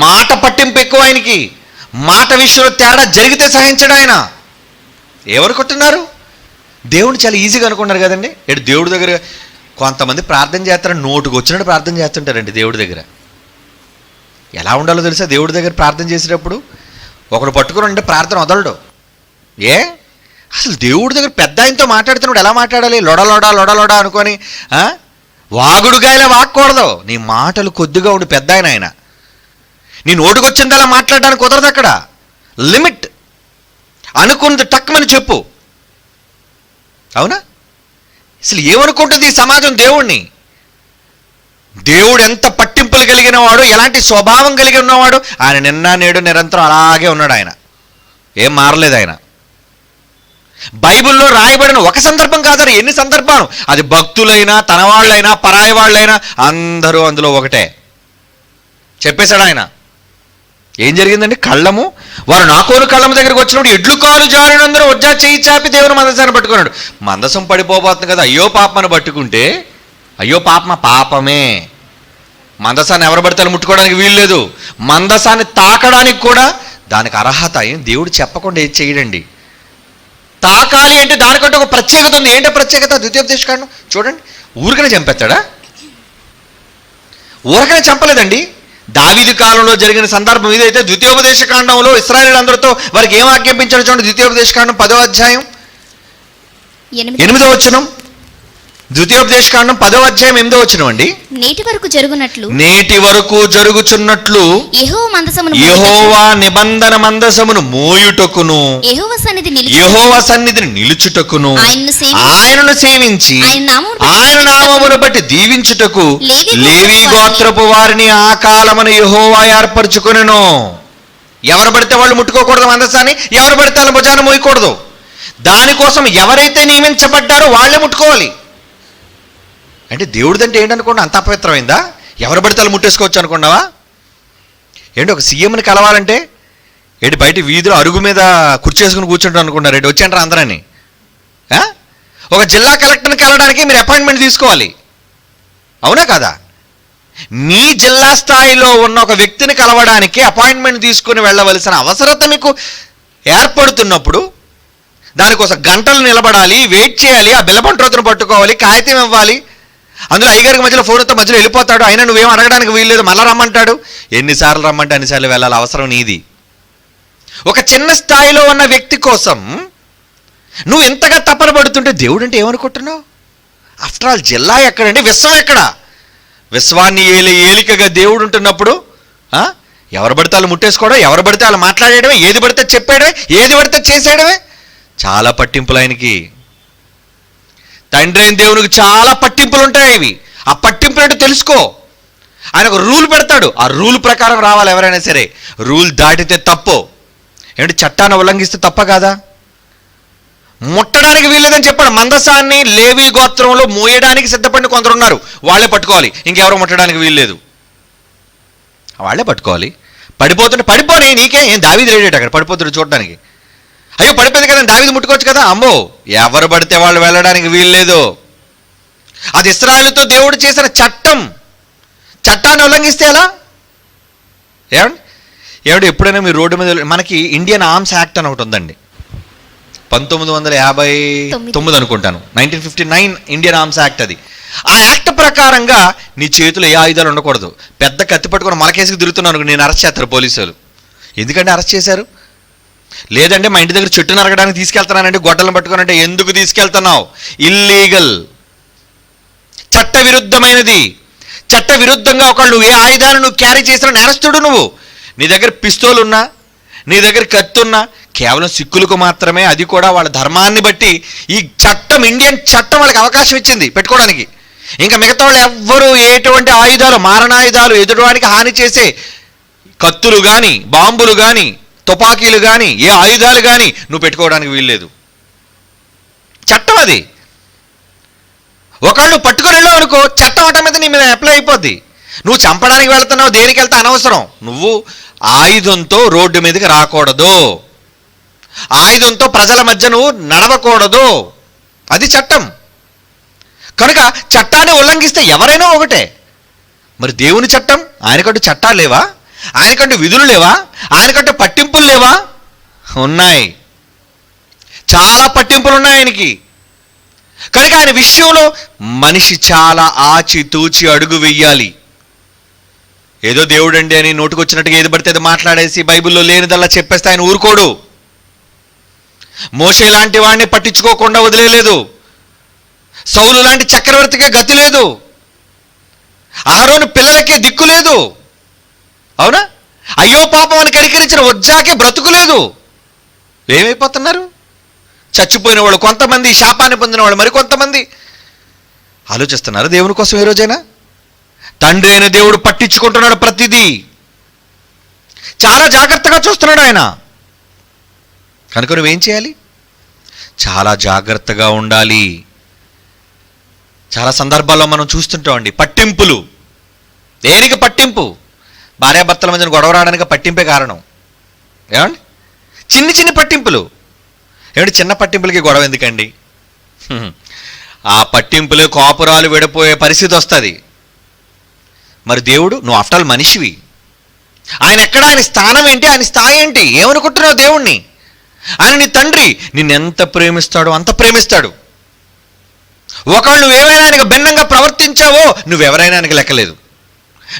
మాట పట్టింపు ఎక్కువ ఆయనకి. మాట విషయంలో తేడా జరిగితే సహించడు ఆయన. ఎవరుకుంటున్నారు? దేవుడు చాలా ఈజీగా అనుకున్నారు కదండి. ఏంటి దేవుడి దగ్గర కొంతమంది ప్రార్థన చేస్తారని నోటుకు వచ్చినట్టు ప్రార్థన చేస్తుంటారండి. దేవుడి దగ్గర ఎలా ఉండాలో తెలుసా? దేవుడి దగ్గర ప్రార్థన చేసేటప్పుడు ఒకడు పట్టుకుని అంటే ప్రార్థన వదలడు. అసలు దేవుడి దగ్గర పెద్ద ఆయనతో మాట్లాడుతున్నప్పుడు ఎలా మాట్లాడాలి? లొడలోడా అనుకొని వాగుడుగాయలా వాక్కూడదు. నీ మాటలు కొద్దిగా ఉండి పెద్ద ఆయన నీ నోటుకొచ్చింది అలా మాట్లాడడానికి కుదరదు. అక్కడ లిమిట్ అనుకున్నది టక్కుమని చెప్పు. అవునా? అసలు ఏమనుకుంటుంది ఈ సమాజం దేవుణ్ణి? దేవుడు ఎంత పట్టింపులు కలిగిన వాడు, ఎలాంటి స్వభావం కలిగి ఉన్నవాడు. ఆయన నిన్న నేడు నిరంతరం అలాగే ఉన్నాడు. ఆయన ఏం మారలేదు. ఆయన బైబిల్లో రాయబడిన ఒక సందర్భం కాదు, ఎన్ని సందర్భాలు. అది భక్తులైనా, తన వాళ్ళైనా, పరాయి వాళ్ళైనా అందరూ అందులో ఒకటే చెప్పేశాడు ఆయన. ఏం జరిగిందండి? వారు నాకోను కళ్ళము దగ్గరికి వచ్చినప్పుడు ఎడ్లు కాలు జారినందరూ ఉజ్జా చేయి చాపి దేవుని మందసాన్ని పట్టుకున్నాడు. మందసం పడిపోబోతుంది కదా, అయ్యో పాపమని పట్టుకుంటే, అయ్యో పాపమే. మందసాన్ని ఎవరు పడితే ముట్టుకోవడానికి వీల్లేదు. మందసాన్ని తాకడానికి కూడా దానికి అర్హత ఏం దేవుడు చెప్పకుండా ఏది చేయడండి. తాకాలి అంటే దానికంటే ఒక ప్రత్యేకత ఉంది. ఏంటో ప్రత్యేకత? ద్వితీయోపదేశకాండం చూడండి. ఊరికనే చంపేస్తాడా? ఊరికనే చంపలేదండి. దావీదు కాలంలో జరిగిన సందర్భం ఇదైతే ద్వితీయోపదేశకాండంలో ఇశ్రాయేలీయులందరితో వారికి ఏం ఆజ్ఞాపించాడు చూడండి. ద్వితీయోపదేశకాండం 10వ అధ్యాయం 8వ వచనం. ద్వితీయోపదేశకాండం 10వ అధ్యాయం 8వ వచనం అండి. నేటి వరకు జరుగుచున్నట్లు యెహోవా నిబంధన మందసమును మోయుటకును యెహోవా సన్నిధిని నిలుచుటకును ఆయనను సేవించి ఆయన నామమును బట్టి దీవించుటకు లేవీ గోత్రపు వారిని ఆ కాలమున యెహోవా ఏర్పరచుకొనెను. ఎవరు పడితే వాళ్ళు ముట్టుకోకూడదు మందసాన్ని, ఎవరు పడితే వాళ్ళ భుజాన మోయకూడదు. దానికోసం ఎవరైతే నియమించబడ్డారో వాళ్ళే ముట్టుకోవాలి. అంటే దేవుడిదంటే ఏంటనుకోండి, అంత అపవిత్రమైందా? ఎవరు పడితే వాళ్ళు ముట్టేసుకోవచ్చు అనుకున్నావా? ఏంటి ఒక సీఎంని కలవాలంటే ఏంటి బయట వీధిలో అరుగు మీద కుర్చేసుకుని కూర్చుంటారు అనుకున్నారు ఏంటి? వచ్చేంటారు అందరని. ఒక జిల్లా కలెక్టర్ని కలవడానికి మీరు అపాయింట్మెంట్ తీసుకోవాలి. అవునా కదా? మీ జిల్లా స్థాయిలో ఉన్న ఒక వ్యక్తిని కలవడానికి అపాయింట్మెంట్ తీసుకుని వెళ్ళవలసిన అవసరత మీకు ఏర్పడుతున్నప్పుడు దానికోసం గంటలు నిలబడాలి, వెయిట్ చేయాలి, ఆ బిల్లబంట్రోతును పట్టుకోవాలి, కాగితం ఇవ్వాలి. అందులో అయ్యగారికి మధ్యలో ఫోన్తో మధ్యలో వెళ్ళిపోతాడు. అయినా నువ్వేం అడగడానికి వీల్లేదు, మళ్ళీ రమ్మంటాడు. ఎన్నిసార్లు రమ్మంటే అన్నిసార్లు వెళ్ళాలి. అవసరం నీది. ఒక చిన్న స్థాయిలో ఉన్న వ్యక్తి కోసం నువ్వు ఎంతగా తపన పడుతుంటే దేవుడు అంటే ఏమనుకుంటున్నావు? ఆఫ్టర్ ఆల్ జిల్లా ఎక్కడండి? విశ్వం ఎక్కడ? విశ్వాన్ని ఏలికగా దేవుడు ఉంటున్నప్పుడు ఎవరు పడితే వాళ్ళు ముట్టేసుకోవడం, ఎవరు పడితే వాళ్ళు మాట్లాడేయడమే, ఏది పడితే చెప్పేయడమే, ఏది పడితే చేసేయడమే. చాలా పట్టింపులు ఆయనకి. తండ్రి అయిన దేవునికి చాలా పట్టింపులు ఉంటాయి. ఇవి ఆ పట్టింపులు అంటే తెలుసుకో. ఆయన ఒక రూల్ పెడతాడు, ఆ రూల్ ప్రకారం రావాలి ఎవరైనా సరే. రూల్ దాటితే తప్పు. ఏంటి చట్టాన్ని ఉల్లంఘిస్తే తప్ప కాదా? ముట్టడానికి వీల్లేదని చెప్పాడు. మందసాన్ని లేవి గోత్రంలో మోయడానికి సిద్ధపడిన కొందరు ఉన్నారు, వాళ్ళే పట్టుకోవాలి, ఇంకెవరో ముట్టడానికి వీల్లేదు, వాళ్ళే పట్టుకోవాలి. పడిపోతుంటే పడిపోయి నీకే, ఏం దావీదు లేడేట అక్కడ పడిపోతుడు చూడడానికి. అయ్యో పడిపోయింది కదా, దావీదు ముట్టుకోవచ్చు కదా. అమ్మో, ఎవరు పడితే వాళ్ళు వెళ్ళడానికి వీల్లేదు. అది ఇశ్రాయేలుతో దేవుడు చేసిన చట్టం. చట్టాన్ని ఉల్లంఘిస్తే ఎలా? ఏమండి ఎప్పుడైనా మీరు రోడ్డు మీద, మనకి ఇండియన్ ఆర్మ్స్ యాక్ట్ అని ఒకటి ఉందండి, 1959 అనుకుంటాను, 1959 ఇండియన్ ఆర్మ్స్ యాక్ట్. అది ఆ యాక్ట్ ప్రకారంగా నీ చేతులు ఏ ఆయుధాలు ఉండకూడదు. పెద్ద కత్తి పట్టుకొని మలకేసుకు తిరుగుతున్నాను, నేను అరెస్ట్ చేస్తారు పోలీసులు. ఎందుకంటే అరెస్ట్ చేశారు? లేదంటే మా ఇంటి దగ్గర చెట్టు నరకడానికి తీసుకెళ్తున్నానంటే, గొడ్డలను పట్టుకోనంటే, ఎందుకు తీసుకెళ్తున్నావు? ఇల్లీగల్, చట్ట విరుద్ధమైనది. చట్ట విరుద్ధంగా ఒకళ్ళు నువ్వు ఏ ఆయుధాలను నువ్వు క్యారీ చేసిన నేరస్తుడు నువ్వు. నీ దగ్గర పిస్తోల్ ఉన్నా, నీ దగ్గర కత్తి ఉన్నా, కేవలం సిక్కులకు మాత్రమే, అది కూడా వాళ్ళ ధర్మాన్ని బట్టి ఈ చట్టం, ఇండియన్ చట్టం వాళ్ళకి అవకాశం ఇచ్చింది పెట్టుకోవడానికి. ఇంకా మిగతా వాళ్ళు ఎవ్వరూ ఎటువంటి ఆయుధాలు, మారణాయుధాలు, ఎదుటివానికి హాని చేసే కత్తులు కానీ, బాంబులు కానీ, తుపాకీలు కానీ, ఏ ఆయుధాలు కానీ నువ్వు పెట్టుకోవడానికి వీల్లేదు. చట్టం అది. ఒకళ్ళు పట్టుకొని వెళ్ళావు అనుకో, చట్టం అట మీద నీ మీద అప్లై అయిపోద్ది. నువ్వు చంపడానికి వెళ్తున్నావు, దేనికి వెళ్తా అనవసరం. నువ్వు ఆయుధంతో రోడ్డు మీదకి రాకూడదు, ఆయుధంతో ప్రజల మధ్య నువ్వు నడవకూడదు, అది చట్టం. కనుక చట్టాన్ని ఉల్లంఘిస్తే ఎవరైనా ఒకటే. మరి దేవుని చట్టం, ఆయనకంటూ చట్టాలు లేవా? ఆయనకంటూ విధులు లేవా? ఆయనకంటూ పట్టింపులు లేవా? ఉన్నాయి, చాలా పట్టింపులు ఉన్నాయి ఆయనకి. కనుక ఆయన విషయంలో మనిషి చాలా ఆచితూచి అడుగు వెయ్యాలి. ఏదో దేవుడండి అని నోటుకొచ్చినట్టుగా ఏది పడితే అది మాట్లాడేసి బైబిల్లో లేనిదల్లా చెప్పేస్తే ఆయన ఊరుకోడు. మోషే లాంటి వాడిని పట్టించుకోకుండా వదిలేలేదు. సౌలు లాంటి చక్రవర్తికే గతి లేదు. అహరోను పిల్లలకే దిక్కు లేదు. అవునా? అయ్యో పాపం అని కనికరించిన వజ్జాకే బ్రతుకు లేదు. ఏమైపోతున్నారు? చచ్చిపోయిన వాళ్ళు కొంతమంది, శాపాన్ని పొందిన వాళ్ళు మరి కొంతమంది. ఆలోచిస్తున్నారు దేవుని కోసం ఏ రోజైనా? తండ్రి అయిన దేవుడు పట్టించుకుంటున్నాడు ప్రతిదీ, చాలా జాగ్రత్తగా చూస్తున్నాడు ఆయన. కనుక నువ్వేం చేయాలి? చాలా జాగ్రత్తగా ఉండాలి. చాలా సందర్భాల్లో మనం చూస్తుంటామండి పట్టింపులు. దేనికి పట్టింపు? భార్యాభర్తల మధ్యన గొడవ రావడానికి పట్టింపే కారణం. ఏమండి? చిన్ని చిన్ని పట్టింపులు. ఏమంటే చిన్న పట్టింపులకి గొడవ ఎందుకండి? ఆ పట్టింపులే కోపురాలు విడిపోయే పరిస్థితి వస్తుంది. మరి దేవుడు, నువ్వు ఆఫ్టర్ ఆల్ మనిషివి. ఆయన ఎక్కడ, ఆయన స్థానం ఏంటి, ఆయన స్థాయి ఏంటి? ఏమనుకుంటున్నావు దేవుణ్ణి? ఆయన నీ తండ్రి, నిన్నెంత ప్రేమిస్తాడో అంత ప్రేమిస్తాడు. ఒకవేళ నువ్వేమైనా ఆయనకు భిన్నంగా ప్రవర్తించావో నువ్వెవరైనా ఆయనకు లెక్కలేదు,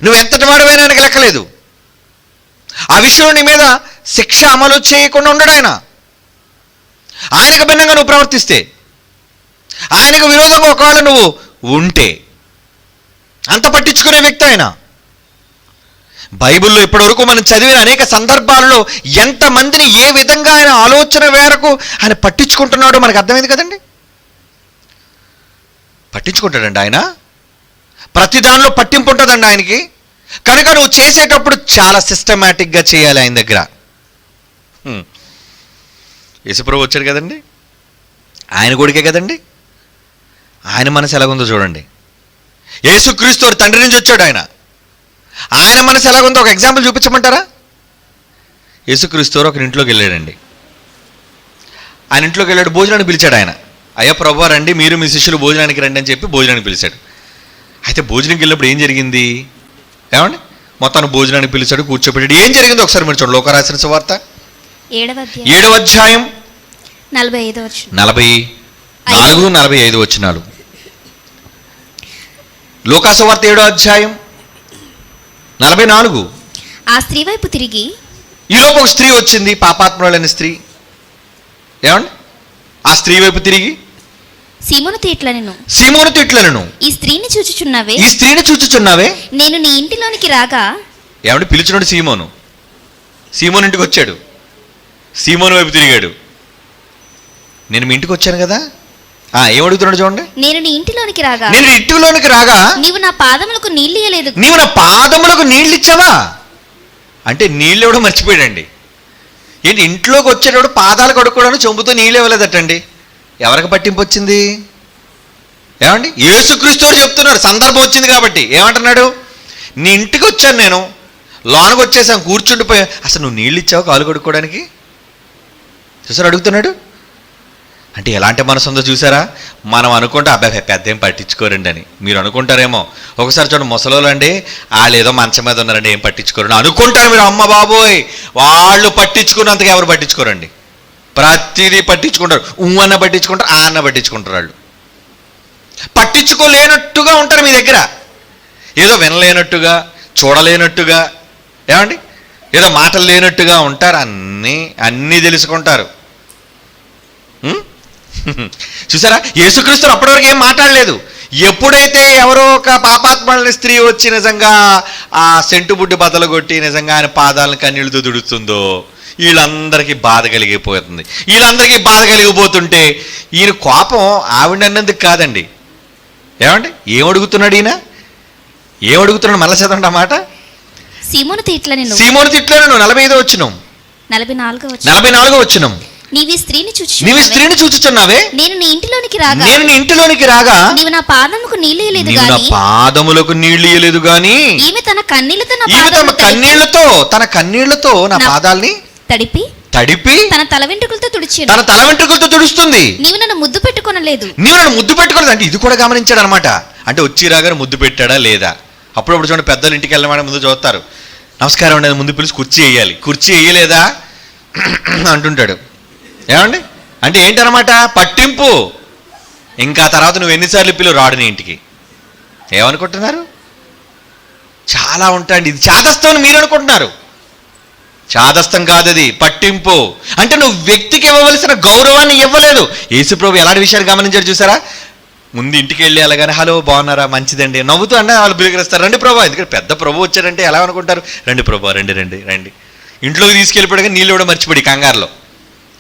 నువ్వెంతటి వాడవైనా ఆయనకు లెక్కలేదు. ఆ విషయంలో నీ మీద శిక్ష అమలు చేయకుండా ఉండడు ఆయన. ఆయనకు భిన్నంగా నువ్వు ప్రవర్తిస్తే, ఆయనకు విరోధంగా ఒకవేళ నువ్వు ఉంటే, అంత పట్టించుకునే వ్యక్తి ఆయన. బైబిల్లో ఇప్పటివరకు మనం చదివిన అనేక సందర్భాలలో ఎంతమందిని ఏ విధంగా ఆయన ఆలోచన మేరకు ఆయన పట్టించుకుంటున్నాడో మనకు అర్థమైంది కదండి. పట్టించుకుంటాడండి ఆయన, ప్రతి దానిలో పట్టింపు ఉంటుందండి ఆయనకి. కనుక నువ్వు చేసేటప్పుడు చాలా సిస్టమేటిక్గా చేయాలి ఆయన దగ్గర. యేసుప్రభు వచ్చాడు కదండి, ఆయన కొడుకే కదండి. ఆయన మనసు ఎలాగుందో చూడండి. యేసుక్రీస్తు తండ్రి నుంచి వచ్చాడు ఆయన. ఆయన మనసు ఎలాగుందో ఒక ఎగ్జాంపుల్ చూపించమంటారా? యేసుక్రీస్తు ఒక ఇంట్లోకి వెళ్ళాడండి. ఆయన ఇంట్లోకి వెళ్ళాడు, భోజనానికి పిలిచాడు ఆయన. అయ్యా ప్రభువా రండి, మీరు మీ శిష్యులు భోజనానికి రండి అని చెప్పి భోజనానికి పిలిచాడు. అయితే భోజనానికి వెళ్ళినప్పుడు ఏం జరిగింది? ఏమండి, మొత్తాన్ని భోజనానికి పిలిచాడు, కూర్చోబెట్టాడు. ఏం జరిగిందో ఒకసారి మీరు చూడండి. లోక రాసిన సువార్త 7వ అధ్యాయం 44, 45 వచనాలు. లోకా సువార్త 7వ అధ్యాయం 44. ఆ స్త్రీ వైపు తిరిగి, ఈలోపు ఒక స్త్రీ వచ్చింది, పాపాత్మురాలైన స్త్రీ. ఏమండి, ఆ స్త్రీ వైపు తిరిగి సీమోను తిట్లనెను, ఈ స్త్రీని చూచుచున్నావే, నేను నీ ఇంటిలోనికి రాగా. ఏమంటే పిలిచినాడు సీమోను ఇంటికి వచ్చాడు. సీమోను వైపు తిరిగాడు. నేను మీ ఇంటికి వచ్చాను కదా. ఏమడుగుతున్నాడు చూడండి. నేను నీ ఇంటిలోనికి రాగా నీవు నా పాదములకు నీళ్ళు ఇయ్యలేదు. నీవు నా పాదములకు నీళ్ళు ఇచ్చావా? అంటే నీళ్ళు ఇవ్వడం మర్చిపోయాడండి. ఏంటి, ఇంట్లోకి వచ్చేటప్పుడు పాదాలు కడుక్కోవడానికి చెంబుతో నీళ్ళు ఇవ్వలేదటండి. ఎవరికి పట్టింపు వచ్చింది? ఏమండి, యేసుక్రీస్తు వారు చెప్తున్నాడు, సందర్భం వచ్చింది కాబట్టి. ఏమంటున్నాడు? నీ ఇంటికి వచ్చాను నేను, లోనకు వచ్చేసాను, కూర్చుండిపోయా, అసలు నువ్వు నీళ్ళు ఇచ్చావు కాలు కడుక్కోవడానికి? చూసారు అడుగుతున్నాడు. అంటే ఎలాంటి మనసు ఉందో చూసారా? మనం అనుకుంటే అబ్బాయి పెద్ద ఏం పట్టించుకోరండి అని మీరు అనుకుంటారేమో. ఒకసారి చూడండి, ముసలోళ్ళు అండి, వాళ్ళు ఏదో మంచం మీద ఉన్నారండి, ఏం పట్టించుకోరండి అనుకుంటారు మీరు. అమ్మ బాబోయ్, వాళ్ళు పట్టించుకున్నంతగా ఎవరు పట్టించుకోరండి. ప్రతిదీ పట్టించుకుంటారు. అన్న పట్టించుకుంటారు, ఆ అన్న పట్టించుకుంటారు. వాళ్ళు పట్టించుకోలేనట్టుగా ఉంటారు మీ దగ్గర, ఏదో వినలేనట్టుగా, చూడలేనట్టుగా, ఏమండి, ఏదో మాటలు లేనట్టుగా ఉంటారు. అన్నీ తెలుసుకుంటారు. చూసారా, యేసుక్రీస్తు అప్పటివరకు ఏం మాట్లాడలేదు. ఎప్పుడైతే ఎవరో ఒక పాపాత్మని స్త్రీ వచ్చి నిజంగా ఆ సెంటు బుడ్డి బద్దలు కొట్టి నిజంగా ఆయన పాదాలను కన్నీళ్ళతో తుడుస్తుందో వీళ్ళందరికీ బాధ కలిగిపోతుంది. వీళ్ళందరికీ బాధ కలిగిపోతుంటే ఈయన కోపం ఆవిడన్నందుకు కాదండి. ఏమండి, ఏమడుగుతున్నాడు ఈయన? ఏమడుగుతున్నాడు? మళ్ళా చదవండి ఆ మాట. సీమోను తిట్లను 45వ వచనం, 44వ వచనం. నీవి స్త్రీని చూచుచున్నావే, నేను నీ ఇంటిలోనికి రాగా నీవు నా పాదములకు నీళ్లు ఇయ్యలేదు గాని ఈమె తన కన్నీళ్లతో నా పాదాల్ని తడిపి తన తల వెంట్రుకలతో తుడుస్తుంది. నీవు నన్ను ముద్దు పెట్టుకోనలేదు. అంటే ఇది కూడా గమనించాడు అనమాట. అంటే వచ్చి రాగానే ముద్దు పెట్టాడా లేదా? అప్పుడప్పుడు చూడండి, పెద్దలు ఇంటికి వెళ్ళమని ముందు చూస్తారు, నమస్కారం అనేది ముందు పిలిచి కుర్చీ వేయాలి. కుర్చీ వేయలేదా అంటుంటాడు. ఏమండి, అంటే ఏంటనమాట? పట్టింపు. ఇంకా తర్వాత నువ్వు ఎన్నిసార్లు పిలువు రాడు నీ ఇంటికి. ఏమనుకుంటున్నారు? చాలా ఉంటాయండి. ఇది చాదస్తం అని మీరు అనుకుంటున్నారు. చాదస్తం కాదు, అది పట్టింపు. అంటే నువ్వు వ్యక్తికి ఇవ్వవలసిన గౌరవాన్ని ఇవ్వలేదు. యేసుప్రభు ఎలాంటి విషయాలు గమనించారు చూసారా? ముందు ఇంటికి వెళ్ళి అలాగని హలో బాగున్నారా, మంచిదండి, నవ్వుతూ అంటే వాళ్ళు బిలికరిస్తారు, రండి ప్రభు. ఎందుకంటే పెద్ద ప్రభు వచ్చారంటే ఎలా అనుకుంటారు? రండి ప్రభు, రండి రండి రండి. ఇంట్లోకి తీసుకెళ్ళిపోయాక నీళ్ళు కూడా మర్చిపోయి కంగారులో.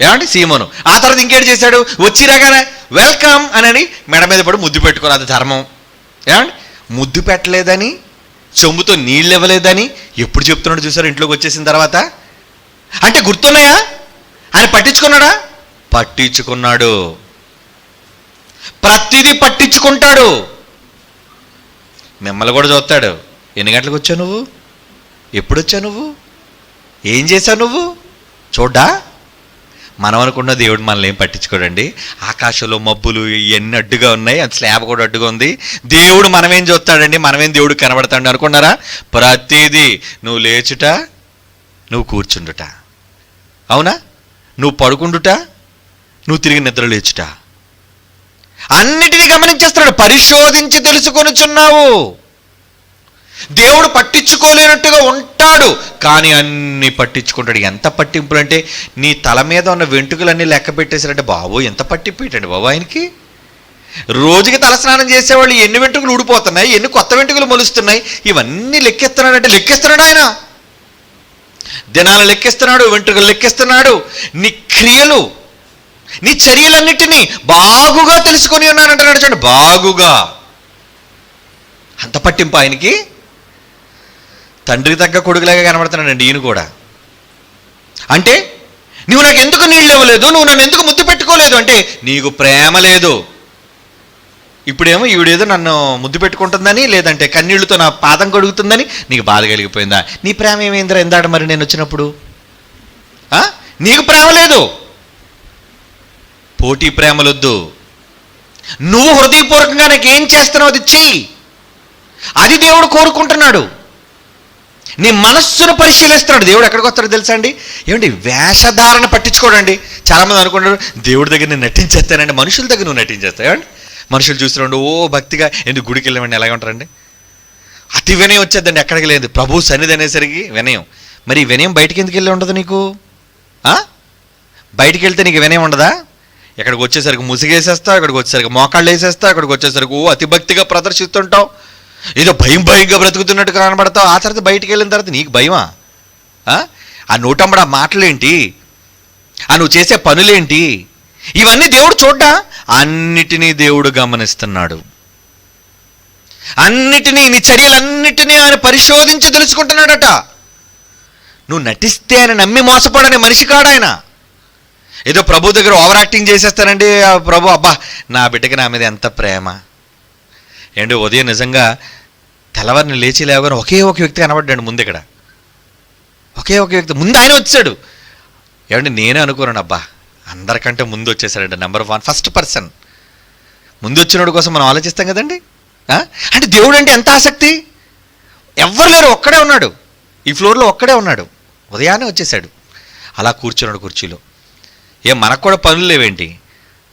ఏమండి, సీమోను ఆ తర్వాత ఇంకేటి చేశాడు? వచ్చి రాగానే వెల్కమ్ అని మెడ మీద పడి ముద్దు పెట్టుకోరు, అది ధర్మం. ఏమండి, ముద్దు పెట్టలేదని, చెంబుతో నీళ్ళు ఇవ్వలేదని ఎప్పుడు చెప్తున్నాడు చూసారు ఇంట్లోకి వచ్చేసిన తర్వాత? అంటే గుర్తున్నాయా? ఆయన పట్టించుకున్నాడా? పట్టించుకున్నాడు. ప్రతిదీ పట్టించుకుంటాడు. మిమ్మల్ని కూడా చూస్తాడు. ఎన్ని గంటలకు వచ్చావు నువ్వు? ఎప్పుడు వచ్చావు నువ్వు? ఏం చేశావు నువ్వు? చూడ్డా? మనం అనుకున్న దేవుడు మనల్ని ఏం పట్టించుకోడండి. ఆకాశంలో మబ్బులు ఎన్ని అడ్డుగా ఉన్నాయి, అది స్లాబ్ కూడా అడ్డుగా ఉంది. దేవుడు మనమేం చూస్తాడండి? మనమేం దేవుడు కనబడతాడు అనుకున్నారా? ప్రతిదీ నువ్వు లేచుట, నువ్వు కూర్చుండుట, అవునా, నువ్వు పడుకుండుట, నువ్వు తిరిగి నిద్ర లేచుట, అన్నిటినీ గమనించేస్తున్నాడు. పరిశోధించి తెలుసుకొనుచున్నావు. దేవుడు పట్టించుకోలేనట్టుగా ఉంటాడు, కానీ అన్ని పట్టించుకుంటాడు. ఎంత పట్టింపులు అంటే, నీ తల మీద ఉన్న వెంట్రుకలన్నీ లెక్క పెట్టేశారంటే బాబు ఎంత పట్టింపేటండి బాబు ఆయనకి. రోజుకి తలస్నానం చేసేవాళ్ళు ఎన్ని వెంట్రుకలు ఊడిపోతున్నాయి, ఎన్ని కొత్త వెంట్రుకలు మొలుస్తున్నాయి, ఇవన్నీ లెక్కిస్తున్నాడంటే లెక్కిస్తున్నాడు ఆయన. దినాలు లెక్కిస్తున్నాడు, వెంట్రుకలు లెక్కిస్తున్నాడు. నీ క్రియలు, నీ చర్యలన్నిటినీ బాగుగా తెలుసుకొని ఉన్నానంటున్నాడు. చూడండి, బాగుగా. అంత పట్టింపు ఆయనకి. తండ్రికి తగ్గ కొడుకులాగా కనబడుతున్నాడండి ఈయన కూడా. అంటే నువ్వు నాకు ఎందుకు నీళ్ళు ఇవ్వలేదు, నువ్వు నన్ను ఎందుకు ముద్దు పెట్టుకోలేదు అంటే నీకు ప్రేమ లేదు. ఇప్పుడేమో ఈవిడేదో నన్ను ముద్దు పెట్టుకుంటుందని, లేదంటే కన్నీళ్లతో నా పాదం కడుగుతుందని నీకు బాధ కలిగిపోయిందా? నీ ప్రేమ ఏమైందిరా ఎందాడ మరి నేను వచ్చినప్పుడు? నీకు ప్రేమ లేదు. పోటీ ప్రేమలొద్దు. నువ్వు హృదయపూర్వకంగా నాకు ఏం చేస్తున్నావు అది చెయ్యి. అది దేవుడు కోరుకుంటున్నాడు. నీ మనస్సును పరిశీలిస్తున్నాడు. దేవుడు ఎక్కడికి వస్తాడో తెలుసా అండి? ఏమండి, వేషధారణ పట్టించుకోడండి. చాలామంది అనుకుంటారు దేవుడి దగ్గర నేను నటించేస్తానండి. మనుషుల దగ్గర నువ్వు నటించేస్తావు. ఏమండి, మనుషులు చూస్తున్నాడు ఓ భక్తిగా, ఎందుకు గుడికి వెళ్ళమండి ఎలాగ ఉంటారండి? అతి వినయం వచ్చేద్దండి, ఎక్కడికి లేదు. ప్రభు సన్నిధి అనేసరికి వినయం. మరి వినయం బయటికి ఎందుకు వెళ్ళి ఉండదు నీకు? బయటికి వెళ్తే నీకు వినయం ఉండదా? ఇక్కడికి వచ్చేసరికి ముసిగేసేస్తావు, ఇక్కడికి వచ్చేసరికి మోకాళ్ళు వేసేస్తావు, ఇక్కడికి వచ్చేసరికి ఓ అతి భక్తిగా ప్రదర్శిస్తుంటావు, ఏదో భయంగా బ్రతుకుతున్నట్టు కనబడతావు. ఆ తర్వాత బయటికి వెళ్ళిన తర్వాత నీకు భయమా? ఆ నోటమ్మడ మాటలేంటి, ఆ నువ్వు చేసే పనులేంటి, ఇవన్నీ దేవుడు చూడ్డా? అన్నిటినీ దేవుడు గమనిస్తున్నాడు. అన్నిటినీ, నీ చర్యలన్నిటినీ ఆయన పరిశోధించి తెలుసుకుంటున్నాడట. నువ్వు నటిస్తే ఆయన నమ్మి మోసపడనే మనిషి కాడాయన. ఏదో ప్రభు దగ్గర ఓవర్ యాక్టింగ్ చేసేస్తానండి. ప్రభు అబ్బా నా బిడ్డకి నా మీద ఎంత ప్రేమ ఏంటి. ఉదయం నిజంగా తెల్లవారిని లేచి లేవగానే ఒకే ఒక వ్యక్తి కనబడ్డాడు ముందు. ఇక్కడ ఒకే ఒక వ్యక్తి ముందు ఆయన వచ్చాడు. ఏమంటే నేనే అనుకోను, అబ్బా అందరికంటే ముందు వచ్చేసాడండి, నెంబర్ 1 ఫస్ట్ పర్సన్. ముందు వచ్చినోడి కోసం మనం ఆలోచిస్తాం కదండి. అంటే దేవుడు అంటే ఎంత ఆసక్తి. ఎవ్వరు లేరు, ఒక్కడే ఉన్నాడు ఈ ఫ్లోర్లో, ఒక్కడే ఉన్నాడు. ఉదయాన్నే వచ్చేసాడు, అలా కూర్చున్నాడు కుర్చీలో. మనకు కూడా పనులు లేవేంటి,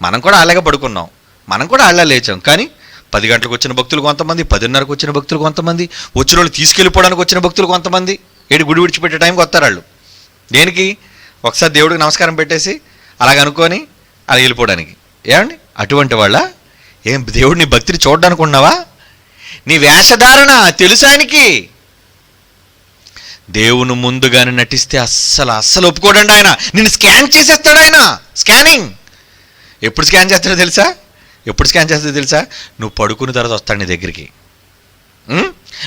మనం కూడా అలాగే పడుకున్నాం, మనం కూడా అలా లేచాం. కానీ 10 గంటలకు వచ్చిన భక్తులు కొంతమంది, 10:30కు వచ్చిన భక్తులు కొంతమంది, వచ్చిన వాళ్ళు తీసుకెళ్ళిపోవడానికి వచ్చిన భక్తులు కొంతమంది, గుడి విడిచిపెట్టే టైంకి వస్తారు వాళ్ళు. దేనికి? ఒకసారి దేవుడికి నమస్కారం పెట్టేసి అలాగ అనుకొని అలా వెళ్ళిపోవడానికి. ఏమండి అటువంటి వాళ్ళ దేవుడిని భక్తిని చూడడానికి ఉన్నావా? నీ వేషధారణ తెలుసానికి. దేవుని ముందుగానే నటిస్తే అస్సలు ఒప్పుకోడండి ఆయన. నిన్ను స్కాన్ చేసేస్తాడు ఆయన. స్కానింగ్ ఎప్పుడు స్కాన్ చేస్తాడో తెలుసా? నువ్వు పడుకున్న తర్వాత వస్తాడు నీ దగ్గరికి.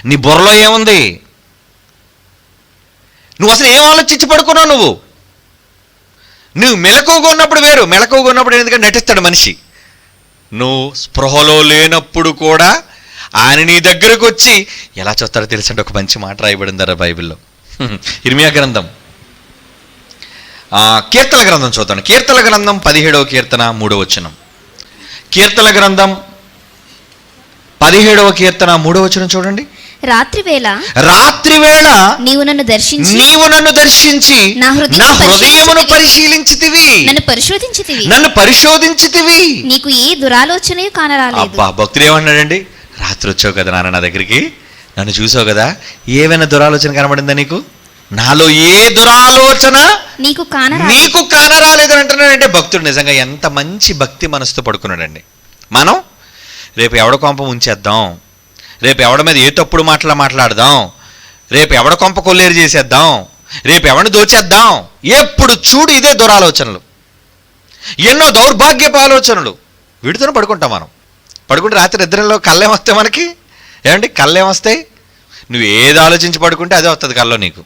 నీ బుర్రలో ఏముంది? నువ్వు అసలు ఏం ఆలోచించి పడుకున్నావు? నువ్వు మెలకువగా ఉన్నప్పుడు వేరు, మెలకువగా ఉన్నప్పుడు ఎందుకంటే నటిస్తాడు మనిషి. నువ్వు స్పృహలో లేనప్పుడు కూడా ఆయన నీ దగ్గరకు వచ్చి ఎలా చూస్తాడో తెలుసంటే ఒక మంచి మాట రాయబడింది బైబిల్లో. ఇర్మియా గ్రంథం, కీర్తన గ్రంథం చూద్దాం. కీర్తన గ్రంథం 17వ కీర్తన 3వ వచనం. కీర్తన గ్రంథం 17వ కీర్తన 3వ వచనం చూడండి. రాత్రివేళ నీవు నన్ను దర్శించి నా హృదయమును పరిశీలించితివి, నన్ను పరిశోధించితివి, నీకు ఏ దురాలోచన కానరాలేదు. అబ్బా, భక్తుడు ఏమన్నాడండి? రాత్రి వచ్చావు కదా నాన్న నా దగ్గరికి, నన్ను చూసావు కదా, ఏమైనా దురాలోచన కనబడిందా నీకు? నాలో ఏ దురాలోచన నీకు కానరాలేదని అంటున్నాడంటే భక్తుడు నిజంగా ఎంత మంచి భక్తి మనసుతో పడుకున్నాడండి. మనం రేపు ఎవడ కొంప ఉంచేద్దాం, రేపు ఎవడ మీద ఏ తప్పుడు మాట్లాడదాం, రేపు ఎవడ కొంప కొల్లేరు చేసేద్దాం, రేపు ఎవరిని దోచేద్దాం, ఎప్పుడు చూడు ఇదే దురాలోచనలు, ఎన్నో దౌర్భాగ్యపు ఆలోచనలు. వీటితోనే పడుకుంటాం మనం. పడుకుంటే రాత్రి నిద్రలో కళ్ళేమొస్తాయి మనకి? కళ్ళేమొస్తాయి? నువ్వు ఏది ఆలోచించి పడుకుంటే అదే వస్తుంది కల్లో నీకు.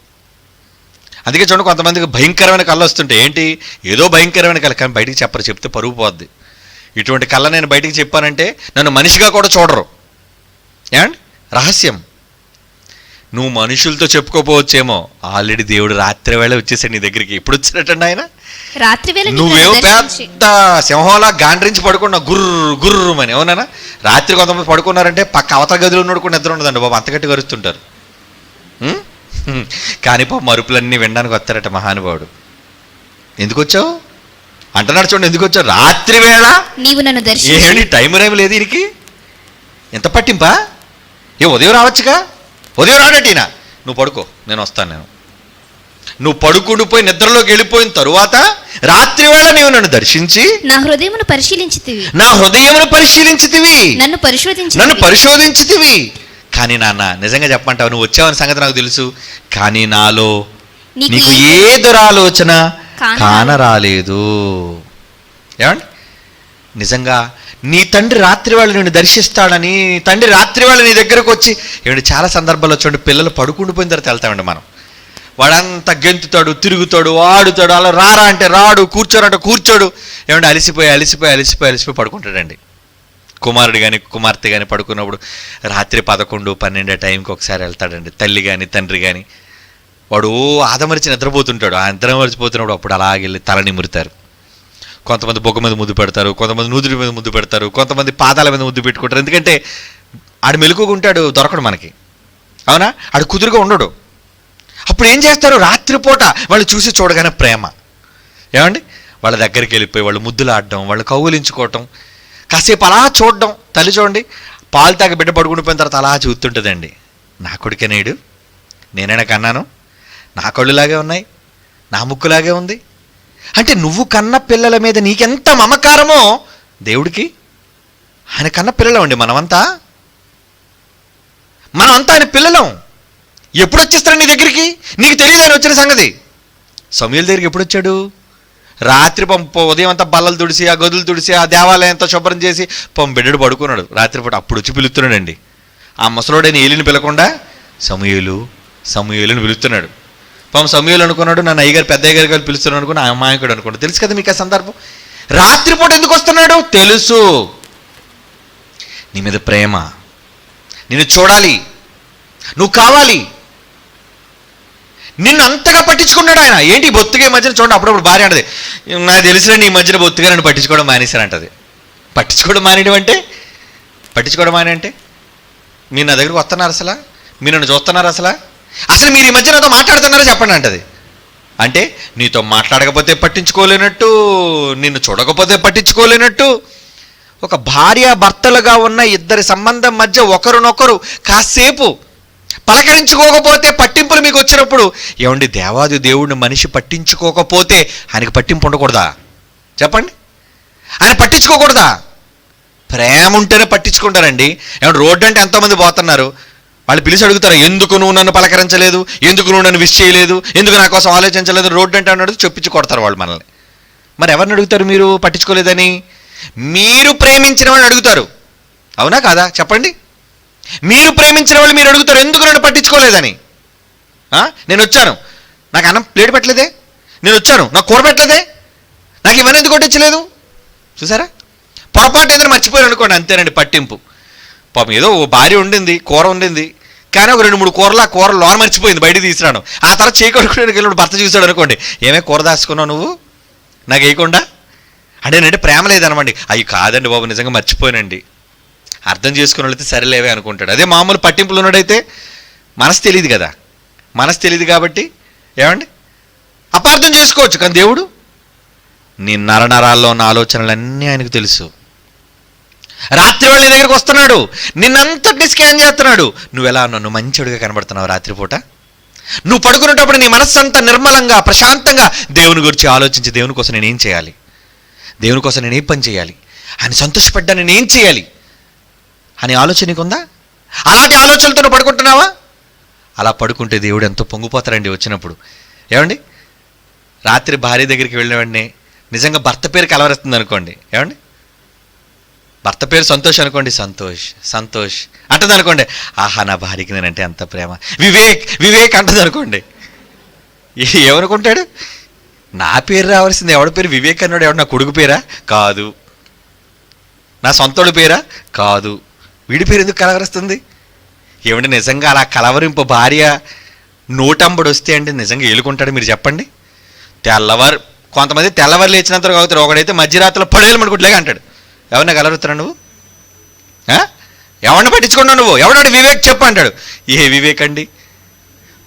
అందుకే చూడండి, కొంతమందికి భయంకరమైన కళ్ళు వస్తుంటాయి. ఏంటి? ఏదో భయంకరమైన కళ, కానీ బయటికి చెప్పరు, చెప్తే పరుగు పోద్ది. ఇటువంటి కళ్ళ నేను బయటికి చెప్పానంటే నన్ను మనిషిగా కూడా చూడరు. ఏమండి రహస్యం? నువ్వు మనుషులతో చెప్పుకోపోవచ్చేమో, ఆల్రెడీ దేవుడు రాత్రి వేళ వచ్చేసాడు నీ దగ్గరికి. ఎప్పుడు వచ్చినట్టండి ఆయన? నువ్వేమో పెద్ద సింహంలా గాండ్రించి పడుకున్నావు గుర్రుమని. అవునా? రాత్రి కొంతమంది పడుకున్నారంటే పక్క అవతల గదిలో ఉన్నాడు కూడా నిద్ర ఉండదండి బాబు, అంతగట్టి కరుస్తుంటారు. కానీ మరుపులన్నీ వినడానికి వస్తారట మహానుభావుడు. ఎందుకు వచ్చావు అంటున్నాడు చూడండి. ఎందుకు వచ్చావు? రాత్రి వేళ ఏంటి టైం రేపు లేదు వీరికి, ఎంత పట్టింపా? ఉదయం రావచ్చుగా, ఉదయం రాడటీనా? నువ్వు పడుకో, నేను వస్తాను. నువ్వు పడుకుండిపోయి నిద్రలోకి వెళ్ళిపోయిన తరువాత రాత్రి వేళ నీవు నన్ను దర్శించి నా హృదయమును పరిశీలించితివి, నన్ను పరిశోధించితివి. కానీ నాన్న నిజంగా చెప్పమంటావు, నువ్వు వచ్చావని సంగతి నాకు తెలుసు, కానీ నాలో నీకు ఏ దురాలోచన కానరాలేదు. ఏమండి నిజంగా నీ తండ్రి రాత్రి వేళ నిన్ను దర్శిస్తాడని, తండ్రి రాత్రి వేళ నీ దగ్గరకు వచ్చి, ఏమంటే చాలా సందర్భాల్లో చూడండి, పిల్లలు పడుకుండిపోయిన తర్వాత వెళ్తామండి మనం. వాడంతా గెంతుతాడు, తిరుగుతాడు, ఆడుతాడు, అలా రారా అంటే రాడు, కూర్చోరంటే కూర్చోడు. ఏమంటే అలిసిపోయి పడుకుంటాడండి. కుమారుడు కానీ కుమార్తె కానీ పడుకున్నప్పుడు రాత్రి 11-12 టైంకి ఒకసారి వెళ్తాడండి. తల్లి కానీ తండ్రి కానీ వాడు ఆదమరిచి నిద్రపోతుంటాడు. ఆ నిద్రమరిచిపోతున్నప్పుడు అప్పుడు అలాగెళ్ళి తల నిమురుతారు. కొంతమంది బొగ్గ మీద ముద్దు పెడతారు, కొంతమంది నూదుడి మీద ముద్దు పెడతారు, కొంతమంది పాదాల మీద ముద్దు పెట్టుకుంటారు. ఎందుకంటే ఆడు మెలకుగా ఉంటాడు, దొరకడు మనకి. అవునా? ఆడు కుదురుగా ఉండడు. అప్పుడు ఏం చేస్తారు? రాత్రిపూట వాళ్ళు చూసి చూడగానే ప్రేమ. ఏమండి వాళ్ళ దగ్గరికి వెళ్ళిపోయి వాళ్ళు ముద్దులాడడం, వాళ్ళు కౌగులించుకోవటం, కాసేపు అలా చూడడం. తల్లి చూడండి, పాలు తాగి బిడ్డ పడుకుండిపోయిన తర్వాత అలా చూస్తుంటుందండి. నా కొడుకనేడు, నేనైనా కన్నాను, నా కళ్ళులాగే ఉన్నాయి, నా ముక్కులాగే ఉంది. అంటే నువ్వు కన్న పిల్లల మీద నీకెంత మమకారమో దేవుడికి. ఆయన కన్న పిల్లలం అండి మనమంతా ఆయన పిల్లలం. ఎప్పుడు వచ్చేస్తాడు నీ దగ్గరికి? నీకు తెలియదు ఆయన వచ్చిన సంగతి. సమూయేలు దగ్గరికి ఎప్పుడు వచ్చాడు? రాత్రి ఉదయం అంతా బల్లలు తుడిసి, ఆ గదులు తుడిసి, ఆ దేవాలయం అంతా శుభ్రం చేసి బిడ్డడు పడుకున్నాడు. రాత్రిపూట అప్పుడు వచ్చి పిలుస్తున్నాడండి. ఆ ముసలోడైన ఏలిని పిలకుండా సమూయేలుని పిలుస్తున్నాడు. పాపం సమయంలో అనుకున్నాడు, నన్ను అయ్యగారు పెద్ద అయ్యగారు గారు పిలుస్తున్నాడు అనుకుని అమాయకుడు అనుకోండి. తెలుసు కదా మీకు ఆ సందర్భం. రాత్రిపూట ఎందుకు వస్తున్నాడు తెలుసు, నీ మీద ప్రేమ, నిన్ను చూడాలి, నువ్వు కావాలి, నిన్ను అంతగా పట్టించుకున్నాడు ఆయన. ఏంటి బొత్తుగా ఈ మధ్యన చూడండి, అప్పుడప్పుడు భార్య అంటది, నాకు తెలిసిన నీ మధ్యన బొత్తుగా నన్ను పట్టించుకోవడం మానేశారంటది. పట్టించుకోవడం మానేయడం అంటే, పట్టించుకోవడం మానే అంటే మీరు నా దగ్గరికి వస్తున్నారు అసలు, మీరు నన్ను చూస్తున్నారు అసలు మీరు ఈ మధ్య నాతో మాట్లాడుతున్నారో చెప్పండి అంటది. అంటే నీతో మాట్లాడకపోతే పట్టించుకోలేనట్టు, నిన్ను చూడకపోతే పట్టించుకోలేనట్టు. ఒక భార్య భర్తలుగా ఉన్న ఇద్దరి సంబంధం మధ్య ఒకరినొకరు కాసేపు పలకరించుకోకపోతే పట్టింపులు మీకు వచ్చినప్పుడు, ఏమండి దేవాది దేవుడిని మనిషి పట్టించుకోకపోతే ఆయనకి పట్టింపు ఉండకూడదా చెప్పండి? ఆయన పట్టించుకోకూడదా? ప్రేమ ఉంటేనే పట్టించుకుంటారండి. ఏమంటే రోడ్డు అంటే ఎంతోమంది పోతున్నారు, వాళ్ళు పిలిచి అడుగుతారు, ఎందుకు నువ్వు నన్ను పలకరించలేదు, ఎందుకు నువ్వు నన్ను విష్ చేయలేదు, ఎందుకు నా కోసం ఆలోచించలేదు, రోడ్డు అంటే అన్నాడు చెప్పించి కొడతారు వాళ్ళు మనల్ని. మరి ఎవరిని అడుగుతారు మీరు పట్టించుకోలేదని? మీరు ప్రేమించిన వాళ్ళని అడుగుతారు, అవునా కాదా చెప్పండి? మీరు ప్రేమించిన వాళ్ళు మీరు అడుగుతారు, ఎందుకు నన్ను పట్టించుకోలేదని. నేను వచ్చాను, నాకు అన్నం ప్లేట్ పెట్టలేదే, నేను వచ్చాను, నాకు కూర పెట్టలేదే, నాకు ఇవన్నీ ఎందుకు కొట్టించలేదు. చూసారా, పొరపాటు ఏదైనా మర్చిపోయారు అనుకోండి, అంతేనండి పట్టింపు. పాపం ఏదో ఓ భార్య ఉండింది, కూర ఉండింది, కానీ ఒక 2-3 కూరలు ఆ కూర లోన మర్చిపోయింది, బయటికి తీసుకురాను. ఆ తర్వాత చేయకొడుకునే వెళ్ళి భర్త చూశాడు అనుకోండి, ఏమే కూర దాచుకున్నావు నువ్వు నాకు వేయకుండా అంటే ప్రేమ లేదనమాట. అవి కాదండి బాబు, నిజంగా మర్చిపోయానండి, అర్థం చేసుకున్న వాళ్ళైతే సరేలేవే అనుకుంటాడు. అదే మామూలు పట్టింపులు ఉన్నాడైతే మనసు తెలియదు కదా, మనసు తెలియదు కాబట్టి ఏమండి అపార్థం చేసుకోవచ్చు. కానీ దేవుడు నీ నరనరాల్లో ఉన్న ఆలోచనలన్నీ ఆయనకు తెలుసు. రాత్రి వాళ్ళు నీ దగ్గరికి వస్తున్నాడు, నిన్నంతటిని స్కాన్ చేస్తున్నాడు. నువ్వు ఎలా ఉన్నావు, నువ్వు మంచిగా కనబడుతున్నావు రాత్రిపూట, నువ్వు పడుకునేటప్పుడు నీ మనస్సు అంతా నిర్మలంగా ప్రశాంతంగా దేవుని గురించి ఆలోచించి, దేవుని కోసం నేనేం చేయాలి, దేవుని కోసం నేను ఏ పని చేయాలి, ఆయన సంతోషపడ్డా నేను ఏం చేయాలి అనే ఆలోచన నీకుందా? అలాంటి ఆలోచనలతో పడుకుంటున్నావా? అలా పడుకుంటే దేవుడు ఎంతో పొంగిపోతారండి వచ్చినప్పుడు. ఏమండి రాత్రి భార్య దగ్గరికి వెళ్ళిన వెంటనే నిజంగా భర్త పేరు కలవరుస్తుంది అనుకోండి, ఏమండి భర్త పేరు సంతోష్ అనుకోండి, సంతోష్ సంతోష్ అంటుంది అనుకోండి, ఆహా నా భార్యకి నేనంటే అంత ప్రేమ. వివేక్ వివేక్ అంటుంది అనుకోండి, ఏమనుకుంటాడు, నా పేరు రావాల్సింది ఎవడి పేరు, వివేక్ అన్నాడు, ఎవడు నా కొడుకు పేరా కాదు, నా సొంతోడి పేరా కాదు, వీడి పేరు ఎందుకు కలవరుస్తుంది? ఏమంటే నిజంగా అలా కలవరింపు భార్య నోటంబడి వస్తే అంటే నిజంగా ఏలుకుంటాడు మీరు చెప్పండి? తెల్లవారు కొంతమంది తెల్లవారు లేచినంత అవుతారు, ఒకడైతే మధ్యరాత్రిలో పడేయాలనుకుంటలేగా అంటాడు. ఎవరిని కలవరుతున్నా నువ్వు, ఎవరిని పట్టించుకున్నావు నువ్వు, ఎవడాడు వివేక్ చెప్పు అంటాడు. ఏ వివేక్ అండి,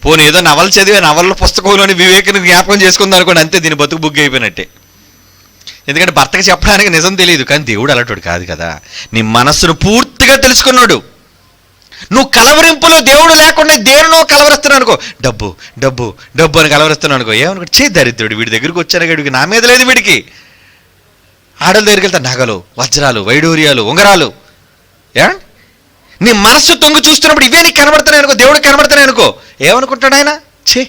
పోనీ ఏదో నవలు చదివే నవల పుస్తకంలోని వివేక్ని జ్ఞాపకం చేసుకుందాం అనుకోండి, అంతే దీని బతుకు బుగ్గి అయిపోయినట్టే. ఎందుకంటే భర్తకి చెప్పడానికి నిజం తెలియదు, కానీ దేవుడు అలాంటి కాదు కదా, నీ మనస్సును పూర్తిగా తెలుసుకున్నాడు. నువ్వు కలవరింపులో దేవుడు లేకుండా దేనినో కలవరిస్తున్నావు అనుకో, డబ్బు డబ్బు డబ్బు అని కలవరిస్తున్నావు అనుకో, ఏమనుకో చే దరిద్రుడు, వీడి దగ్గరికి వచ్చాను వీడికి నా మీద లేదు, వీడికి ఆడల దగ్గరికి వెళ్తా నగలు వజ్రాలు వైడూర్యాలు ఉంగరాలు. ఏమండి నీ మనస్సు తొంగి చూస్తున్నప్పుడు ఇవే నీకు కనబడుతున్నాయి అనుకో, దేవుడికి కనబడుతున్నాయి అనుకో, ఏమనుకుంటాడు ఆయన, ఛే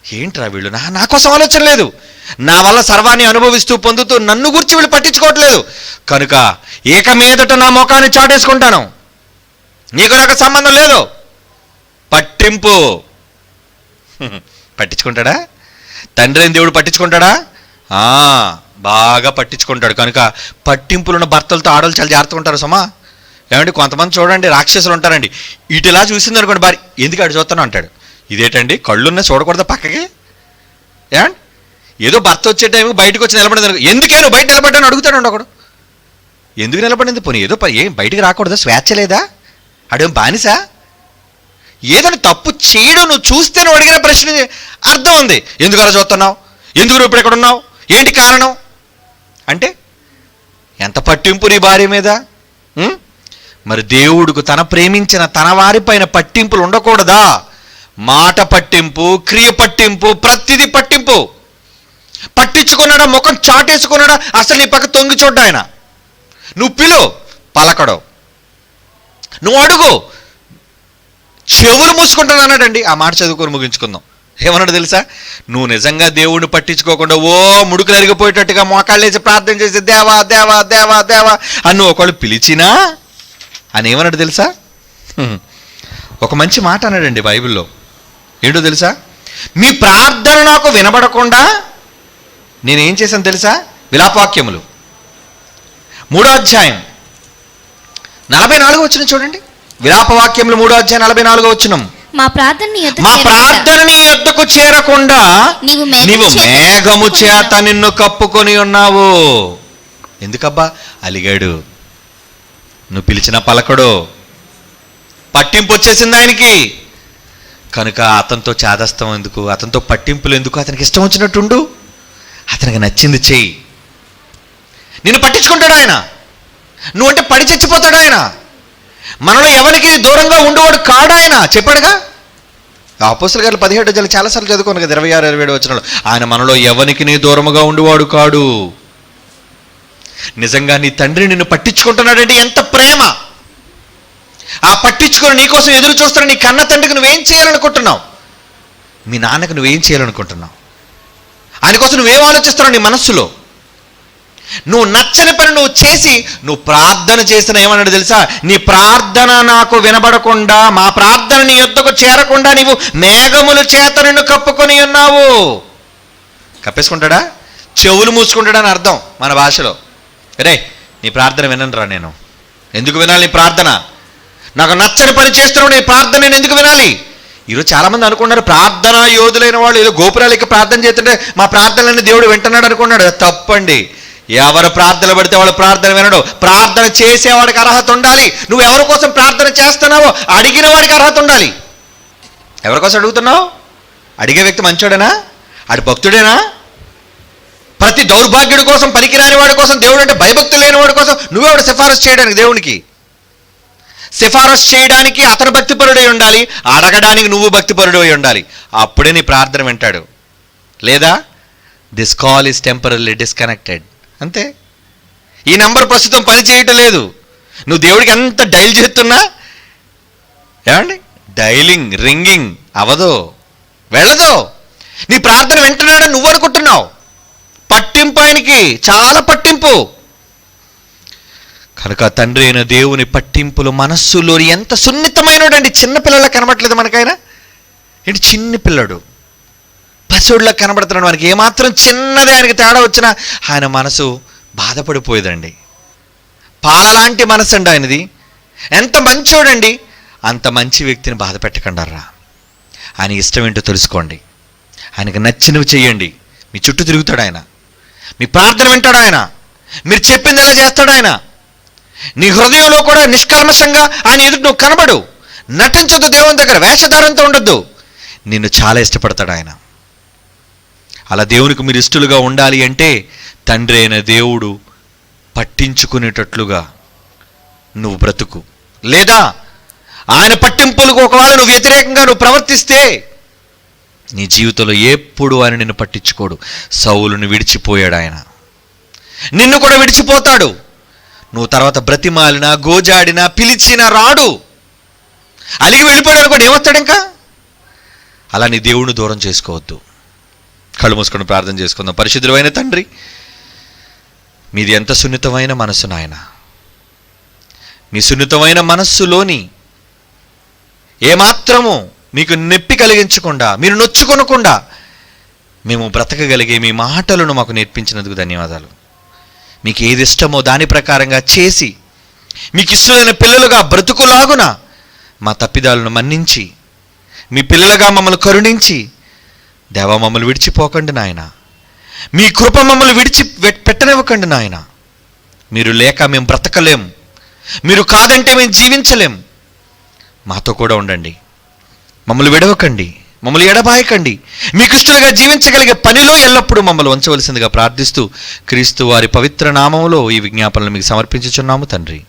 ఏంట్రా వీళ్ళు నా కోసం ఆలోచన లేదు, నా వల్ల సర్వాన్ని అనుభవిస్తూ పొందుతూ నన్ను గురించి వీళ్ళు పట్టించుకోవట్లేదు, కనుక ఏక మీదట నా ముఖాన్ని చాటేసుకుంటాను, నీకు నాకు సంబంధం లేదు. పట్టింపు పట్టించుకుంటాడా తండ్రి అయిన దేవుడు? పట్టించుకుంటాడా? బాగా పట్టించుకుంటాడు. కనుక పట్టింపులున్న భర్తలతో ఆడలు చాలా జాగ్రత్తగా ఉంటారు సుమా. ఏమంటే కొంతమంది చూడండి రాక్షసులు ఉంటారండి, ఇటులా చూసింది అనుకోండి భార్య, ఎందుకు అటు చూస్తాను అంటాడు. ఇదేంటండి కళ్ళున్నా చూడకూడదా పక్కకి? ఏమండి ఏదో భర్త వచ్చే టైంకి బయటకు వచ్చి నిలబడింది, ఎందుకే నువ్వు బయట నిలబడ్డాను అడుగుతాడు ఒకడు. ఎందుకు నిలబడింది, పోనీ ఏదో ఏం బయటికి రాకూడదా, స్వేచ్ఛ లేదా, అడేం బానిసా? ఏదైనా తప్పు చేయడం నువ్వు చూస్తే నువ్వు అడిగిన ప్రశ్న అర్థం ఉంది, ఎందుకు అలా చూస్తున్నావు, ఎందుకు నువ్వు ఇప్పుడు ఎక్కడ ఉన్నావు, ఏంటి కారణం అంటే ఎంత పట్టింపు నీ భార్య మీద. మరి దేవుడికి తన ప్రేమించిన తన వారిపైన పట్టింపులు ఉండకూడదా? మాట పట్టింపు, క్రియ పట్టింపు, ప్రతిదీ పట్టింపు. పట్టించుకున్నాడా, ముఖం చాటేసుకున్నాడా, అసలు నీ పక్క తొంగి చూడ్డా ఆయన. నువ్వు పిలు పలకడవు, నువ్వు అడుగు చెవులు మూసుకుంటాను అన్నాడండి. ఆ మాట చదువుకొని ముగించుకుందాం. ఏమన్నాడు తెలుసా? నువ్వు నిజంగా దేవుడిని పట్టించుకోకుండా ఓ ముడుకు నరిగిపోయేటట్టుగా మోకాళ్ళేసి ప్రార్థన చేసి దేవా దేవా దేవా దేవా అని ఒకళ్ళు పిలిచినా అని ఏమన్నాడు తెలుసా? ఒక మంచి మాట అన్నాడండి బైబిల్లో. ఏంటో తెలుసా? మీ ప్రార్థన నాకు వినబడకుండా నేనేం చేశాను తెలుసా? విలాపవాక్యములు 3వ అధ్యాయం 44వ వచనం చూడండి. విలాపవాక్యములు 3వ అధ్యాయం 44వ వచనం. మా ప్రార్థన నీ యొద్దకు చేరకుండా నీవు మేఘము చేత నిన్ను కప్పుకొని ఉన్నావు. ఎందుకబ్బా? అలిగాడు. నువ్వు పిలిచిన పలకడు. పట్టింపు వచ్చేసింది ఆయనకి. కనుక అతనితో చాదస్తం ఎందుకు, అతనితో పట్టింపులు ఎందుకు? అతనికి ఇష్టం వచ్చినట్టుండు, అతనికి నచ్చింది చెయ్యి. నిన్ను పట్టించుకుంటాడు ఆయన. నువ్వంటే పడి చచ్చిపోతాడు ఆయన. మనలో ఎవరికి దూరంగా ఉండేవాడు కాడు ఆయన. చెప్పాడుగా అపోస్తలుల కార్యాలు 17వ అధ్యాయం చాలాసార్లు చదువుకోను కదా, 26, 27 వచనాలు. ఆయన మనలో ఎవరికి దూరముగా ఉండేవాడు కాడు. నిజంగా నీ తండ్రి నిన్ను పట్టించుకుంటున్నాడంటే ఎంత ప్రేమ! ఆ పట్టించుకొని నీకోసం ఎదురు చూస్తున్న నీ కన్న తండ్రికి నువ్వేం చేయాలనుకుంటున్నావు? మీ నాన్నకి నువ్వేం చేయాలనుకుంటున్నావు? ఆయన కోసం నువ్వేం ఆలోచిస్తున్నావు నీ మనస్సులో? నువ్వు నచ్చని పని నువ్వు చేసి నువ్వు ప్రార్థన చేసిన ఏమన్నాడు తెలుసా? నీ ప్రార్థన నాకు వినబడకుండా, మా ప్రార్థన నీ యొద్దకు చేరకుండా నీవు మేఘముల చేత నిన్ను కప్పుకొని ఉన్నావు. కప్పేసుకుంటాడా? చెవులు మూసుకుంటాడా అని అర్థం మన భాషలో. రే, నీ ప్రార్థన విననురా నేను. ఎందుకు వినాలి నీ ప్రార్థన? నాకు నచ్చని పని చేస్తున్నావు, నీ ప్రార్థన నేను ఎందుకు వినాలి? ఈరోజు చాలామంది అనుకున్నారు ప్రార్థన యోధులైన వాళ్ళు ఏదో గోపురాలకి ప్రార్థన చేస్తుంటే మా ప్రార్థనలన్నీ దేవుడు వింటున్నాడు అనుకున్నాడు. తప్పండి. ఎవరు ప్రార్థన పడితే వాళ్ళు ప్రార్థన వినడు. ప్రార్థన చేసేవాడికి అర్హత ఉండాలి. నువ్వు ఎవరి కోసం ప్రార్థన చేస్తున్నావో అడిగిన వాడికి అర్హత ఉండాలి. ఎవరి కోసం అడుగుతున్నావు? అడిగే వ్యక్తి మంచోడేనా? ఆడి భక్తుడేనా? ప్రతి దౌర్భాగ్యుడి కోసం, పనికిరాని వాడి కోసం, దేవుడు అంటే భయభక్తులు లేని వాడి కోసం నువ్వెవడు సిఫారసు చేయడానికి? దేవునికి సిఫారసు చేయడానికి అతను భక్తిపరుడై ఉండాలి, అడగడానికి నువ్వు భక్తిపరుడు అయి ఉండాలి. అప్పుడే నీ ప్రార్థన వింటాడు. లేదా this call is temporary disconnected. అంతే. ఈ నెంబర్ ప్రస్తుతం పని చేయటం లేదు. నువ్వు దేవుడికి ఎంత డైల్ చేస్తున్నా ఏమండి, డైలింగ్ రింగింగ్ అవదో, వెళ్ళదో. నీ ప్రార్థన వింటున్నాడని నువ్వు అనుకుంటున్నావు. పట్టింపు ఆయనకి, చాలా పట్టింపు. కనుక తండ్రి అయిన దేవుని పట్టింపులు మనస్సులో ఎంత సున్నితమైనడండి. చిన్నపిల్లలా కనబడట్లేదు మనకైనా. ఏంటి చిన్న పిల్లడు, పశువుడిలా కనబడుతున్నాడు మనకి. ఏమాత్రం చిన్నదే ఆయనకి తేడా వచ్చినా ఆయన మనసు బాధపడిపోయేదండి. పాలలాంటి మనసు అండి ఆయనది. ఎంత మంచోడండి. అంత మంచి వ్యక్తిని బాధ పెట్టకండారా. ఆయన ఇష్టం ఏంటో తెలుసుకోండి. ఆయనకు నచ్చినవి చెయ్యండి. మీ చుట్టూ తిరుగుతాడు ఆయన. మీ ప్రార్థన వింటాడు ఆయన. మీరు చెప్పింది ఎలా చేస్తాడు ఆయన. నీ హృదయంలో కూడా నిష్కల్మషంగా ఆయన ఎదుటి నువ్వు కనబడు. నటించొద్దు దేవుని దగ్గర, వేషధారంతో ఉండొద్దు. నిన్ను చాలా ఇష్టపడతాడు ఆయన. అలా దేవునికి మీరు ఇష్టలుగా ఉండాలి అంటే తండ్రి అయిన దేవుడు పట్టించుకునేటట్లుగా నువ్వు బ్రతుకు. లేదా ఆయన పట్టింపులకు ఒకవేళ నువ్వు వ్యతిరేకంగా నువ్వు ప్రవర్తిస్తే నీ జీవితంలో ఎప్పుడు ఆయన నిన్ను పట్టించుకోడు. సౌలుని విడిచిపోయాడు ఆయన, నిన్ను కూడా విడిచిపోతాడు. నువ్వు తర్వాత బ్రతిమాలినా, గోజాడినా, పిలిచినా రాడు. అలిగి వెళ్ళిపోయాడు అనుకోండి, ఏమొస్తాడు ఇంకా? అలా నీ దేవుడిని దూరం చేసుకోవద్దు. కళ్ళు మూసుకొని ప్రార్థన చేసుకుందాం. పరిశుద్ధుడైన తండ్రి, మీది ఎంత సున్నితమైన మనస్సు నాయన. మీ సున్నితమైన మనస్సులోని ఏమాత్రము మీకు నొప్పి కలిగించకుండా, మీరు నొచ్చుకొనకుండా మేము బ్రతకగలిగే మీ మాటలను మాకు నేర్పించినందుకు ధన్యవాదాలు. మీకు ఏది ఇష్టమో దాని ప్రకారంగా చేసి మీకు ఇష్టమైన పిల్లలుగా బ్రతుకులాగున మా తప్పిదాలను మన్నించి మీ పిల్లలుగా మమ్మల్ని కరుణించి దేవా మమ్మల్ని విడిచిపోకండి నాయన. మీ కృప మమ్మల్ని పెట్టనివ్వకండి నాయన. మీరు లేక మేము బ్రతకలేం, మీరు కాదంటే మేము జీవించలేం. మాతో కూడా ఉండండి. మమ్మల్ని విడవకండి, మమ్మల్ని ఎడబాయకండి. మీకు ఇష్టలుగా జీవించగలిగే పనిలో ఎల్లప్పుడూ మమ్మల్ని ఉంచవలసిందిగా ప్రార్థిస్తూ క్రీస్తు వారి పవిత్ర నామములో ఈ విజ్ఞాపనలు మీకు సమర్పించుచున్నాము తండ్రి.